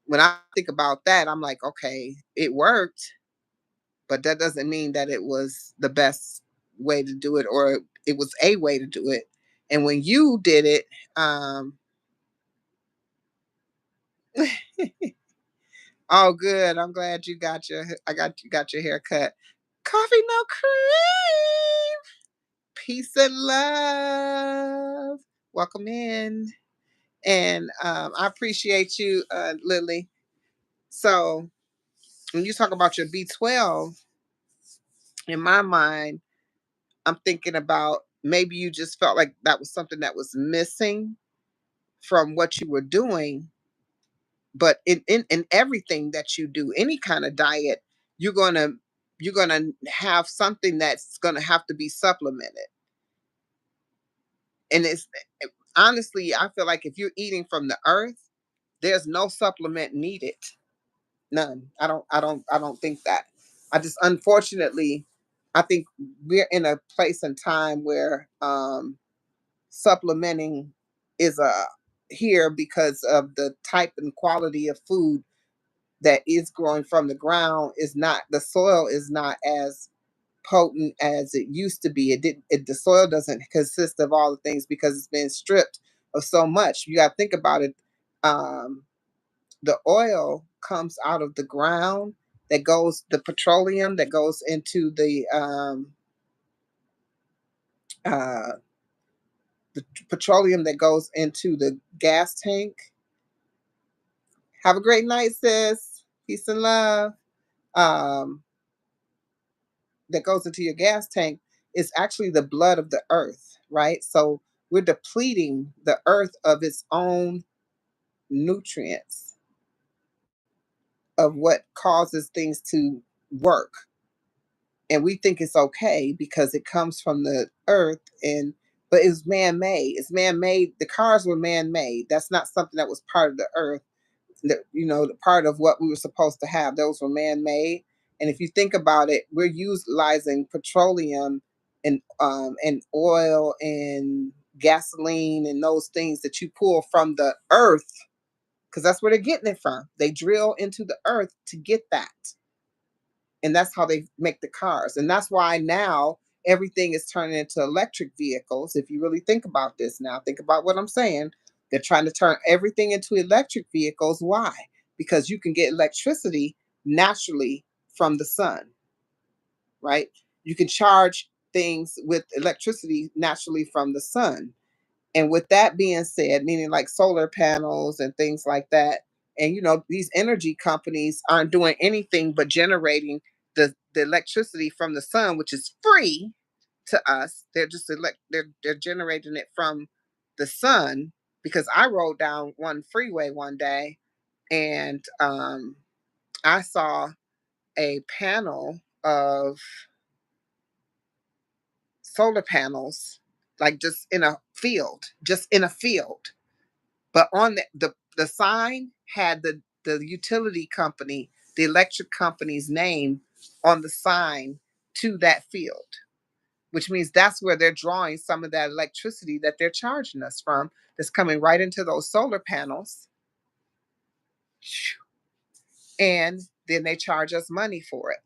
when I think about that, I'm like, okay, it worked, but that doesn't mean that it was the best way to do it or it was a way to do it. And when you did it, um, oh, good. I'm glad you got your hair cut. Coffee no cream. Peace and love. Welcome in. And I appreciate you, Lily. So when you talk about your B12, in my mind, I'm thinking about maybe you just felt like that was something that was missing from what you were doing. But in everything that you do, any kind of diet, you're gonna you're gonna have something that's gonna have to be supplemented. And it's honestly, I feel like if you're eating from the earth, there's no supplement needed. None. I don't think that. I just, unfortunately, I think we're in a place and time where supplementing is here because of the type and quality of food that is growing from the ground. Is not, the soil is not as potent as it used to be. The soil doesn't consist of all the things because it's been stripped of so much. You got to think about it. Um, the oil comes out of the ground, that goes, the petroleum that goes into uh, the petroleum that goes into the gas tank. Have a great night, sis. Peace and love. Um, that goes into your gas tank is actually the blood of the earth, right? So we're depleting the earth of its own nutrients, of what causes things to work. And we think it's okay because it comes from the earth, and but it's man-made. It's man-made. The cars were man-made. That's not something that was part of the earth. The part of what we were supposed to have. Those were man-made. And if you think about it, we're utilizing petroleum and oil and gasoline and those things that you pull from the earth, because that's where they're getting it from. They drill into the earth to get that, and that's how they make the cars. And that's why now everything is turning into electric vehicles. If you really think about this now, think about what I'm saying. They're trying to turn everything into electric vehicles. Why? Because you can get electricity naturally from the sun, right? You can charge things with electricity naturally from the sun. And with that being said, meaning like solar panels and things like that, and these energy companies aren't doing anything but generating the electricity from the sun, which is free to us. They're just they're generating it from the sun. Because I rode down one freeway one day, and I saw a panel of solar panels, like just in a field. But on the sign had the utility company, the electric company's name on the sign to that field, which means that's where they're drawing some of that electricity that they're charging us from, that's coming right into those solar panels. And then they charge us money for it.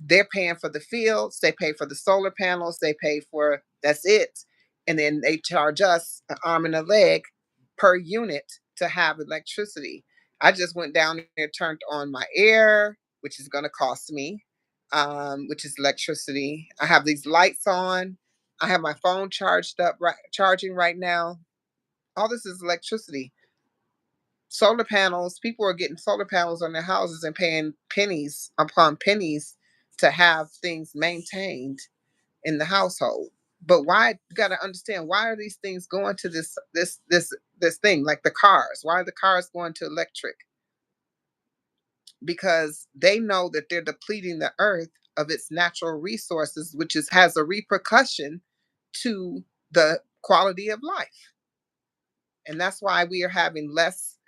They're paying for the fields, they pay for the solar panels, they pay for, that's it. And then they charge us an arm and a leg per unit to have electricity. I just went down there, turned on my air, which is going to cost me, which is electricity. I have these lights on. I have my phone charged up, right, charging right now. All this is electricity. Solar panels, people are getting solar panels on their houses and paying pennies upon pennies to have things maintained in the household. But why, you got to understand, why are these things going to this thing, like the cars? Why are the cars going to electric? Because they know that they're depleting the earth of its natural resources, which has a repercussion to the quality of life. And that's why we are having less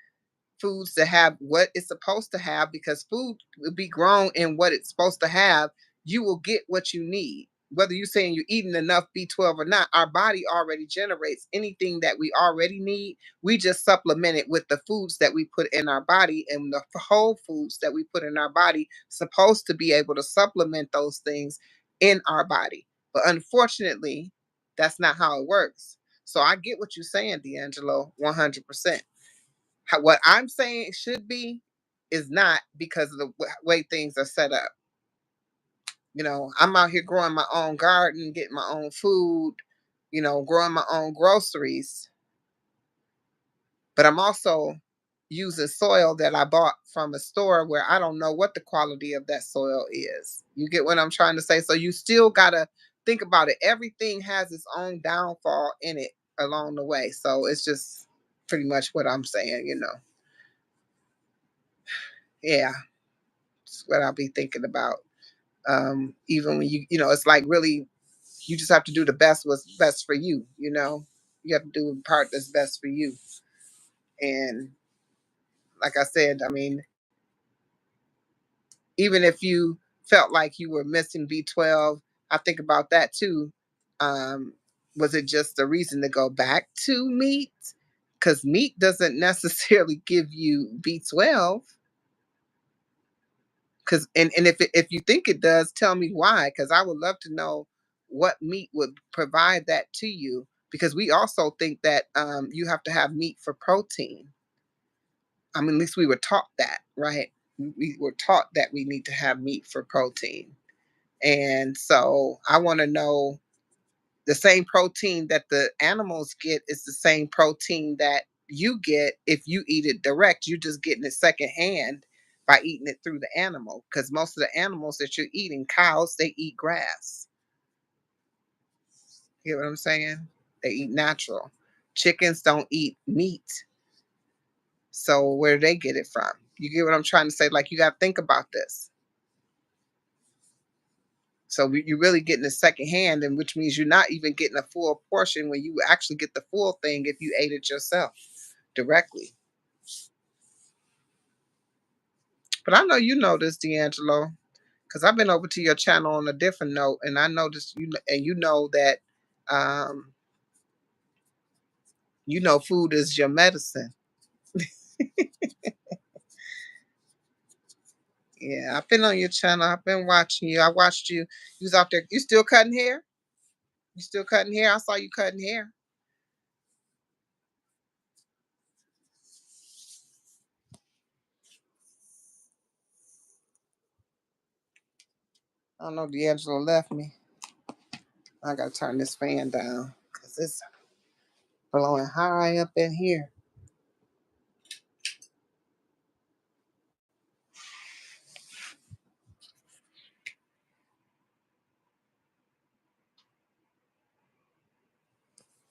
foods to have what it's supposed to have, because food will be grown in what it's supposed to have. You will get what you need. Whether you're saying you're eating enough B12 or not, our body already generates anything that we already need. We just supplement it with the foods that we put in our body, and the whole foods that we put in our body supposed to be able to supplement those things in our body. But unfortunately, that's not how it works. So I get what you're saying, D'Angelo, 100%. What I'm saying it should be is not, because of the way things are set up. I'm out here growing my own garden, getting my own food, growing my own groceries. But I'm also using soil that I bought from a store where I don't know what the quality of that soil is. You get what I'm trying to say? So you still got to think about it. Everything has its own downfall in it along the way. So it's just pretty much what I'm saying. Yeah. What I'll be thinking about. Even when it's like, really, you just have to do the best what's best for you. You have to do the part that's best for you. And like I said, I mean, even if you felt like you were missing B12, I think about that too. Um, was it just a reason to go back to meat? Because meat doesn't necessarily give you B12. Because and if you think it does, tell me why. Because I would love to know what meat would provide that to you. Because we also think that you have to have meat for protein. I mean, at least we were taught that, right? We were taught that we need to have meat for protein. And so I want to know the same protein that the animals get is the same protein that you get if you eat it direct. You're just getting it secondhand by eating it through the animal. Because most of the animals that you're eating, cows, they eat grass. You know what I'm saying? They eat natural. Chickens don't eat meat. So where do they get it from? You get what I'm trying to say? Like, you got to think about this. So you're really getting a second hand, and which means you're not even getting a full portion when you actually get the full thing if you ate it yourself directly. But I know you know this, D'Angelo, because I've been over to your channel on a different note, and I noticed you know that um, food is your medicine. Yeah, I've been on your channel. I've been watching you. I watched you. You was out there. You still cutting hair? You still cutting hair? I saw you cutting hair. I don't know. D'Angelo left me. I gotta turn this fan down because it's blowing high up in here.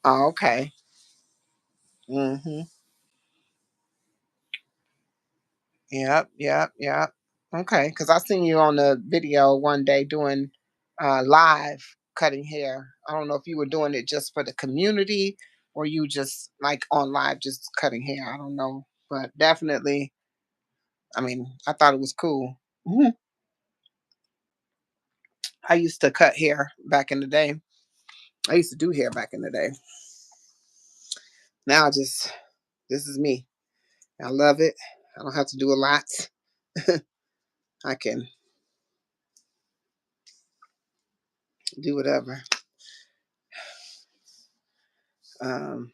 Oh, okay. Mm-hmm. Yep, yep, yep. Okay, because I seen you on the video one day doing live cutting hair. I don't know if you were doing it just for the community or you just like on live just cutting hair. I don't know, but definitely, I mean, I thought it was cool. Mhm. I used to cut hair back in the day. I used to do hair back in the day. Now, just this is me. I love it. I don't have to do a lot. I can do whatever. Um,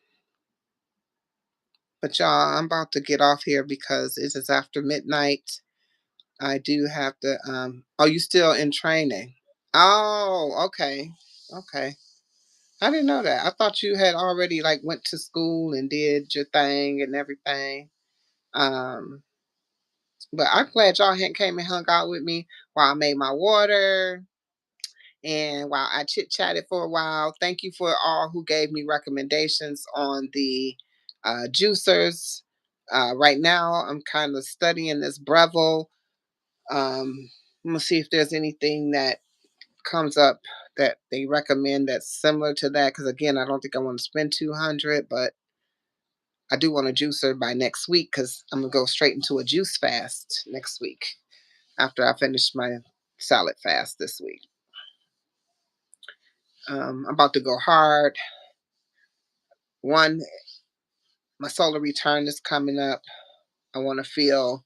but y'all, I'm about to get off here because it is after midnight. I do have to. Oh, you still in training? Oh, okay, okay. I didn't know that. I thought you had already like went to school and did your thing and everything. Um, but I'm glad y'all had came and hung out with me while I made my water. And while I chit chatted for a while, thank you for all who gave me recommendations on the juicers. Right now, I'm kind of studying this Breville. I'm gonna see if there's anything that comes up that they recommend that's similar to that. Because again, I don't think I want to spend 200, but I do want a juicer by next week because I'm gonna go straight into a juice fast next week after I finish my salad fast this week. I'm about to go hard. One, my solar return is coming up. I want to feel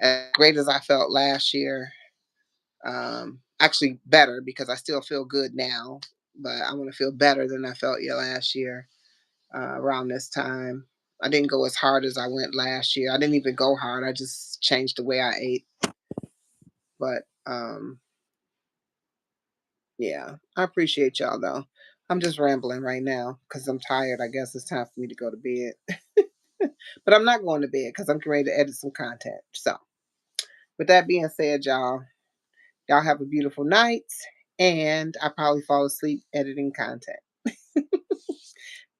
as great as I felt last year. Actually, better because I still feel good now, but I want to feel better than I felt last year around this time. I didn't go as hard as I went last year. I didn't even go hard. I just changed the way I ate. But yeah, I appreciate y'all though. I'm just rambling right now because I'm tired. I guess it's time for me to go to bed. But I'm not going to bed because I'm ready to edit some content. So, with that being said, y'all have a beautiful night, and I probably fall asleep editing content.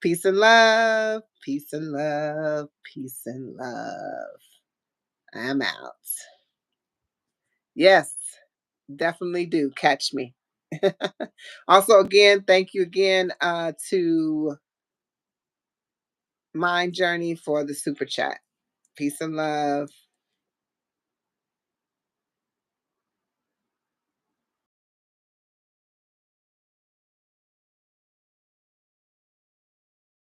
Peace and love. Peace and love. Peace and love. I'm out. Yes, definitely do catch me. Also, again, thank you again to Mind Journey for the super chat. Peace and love.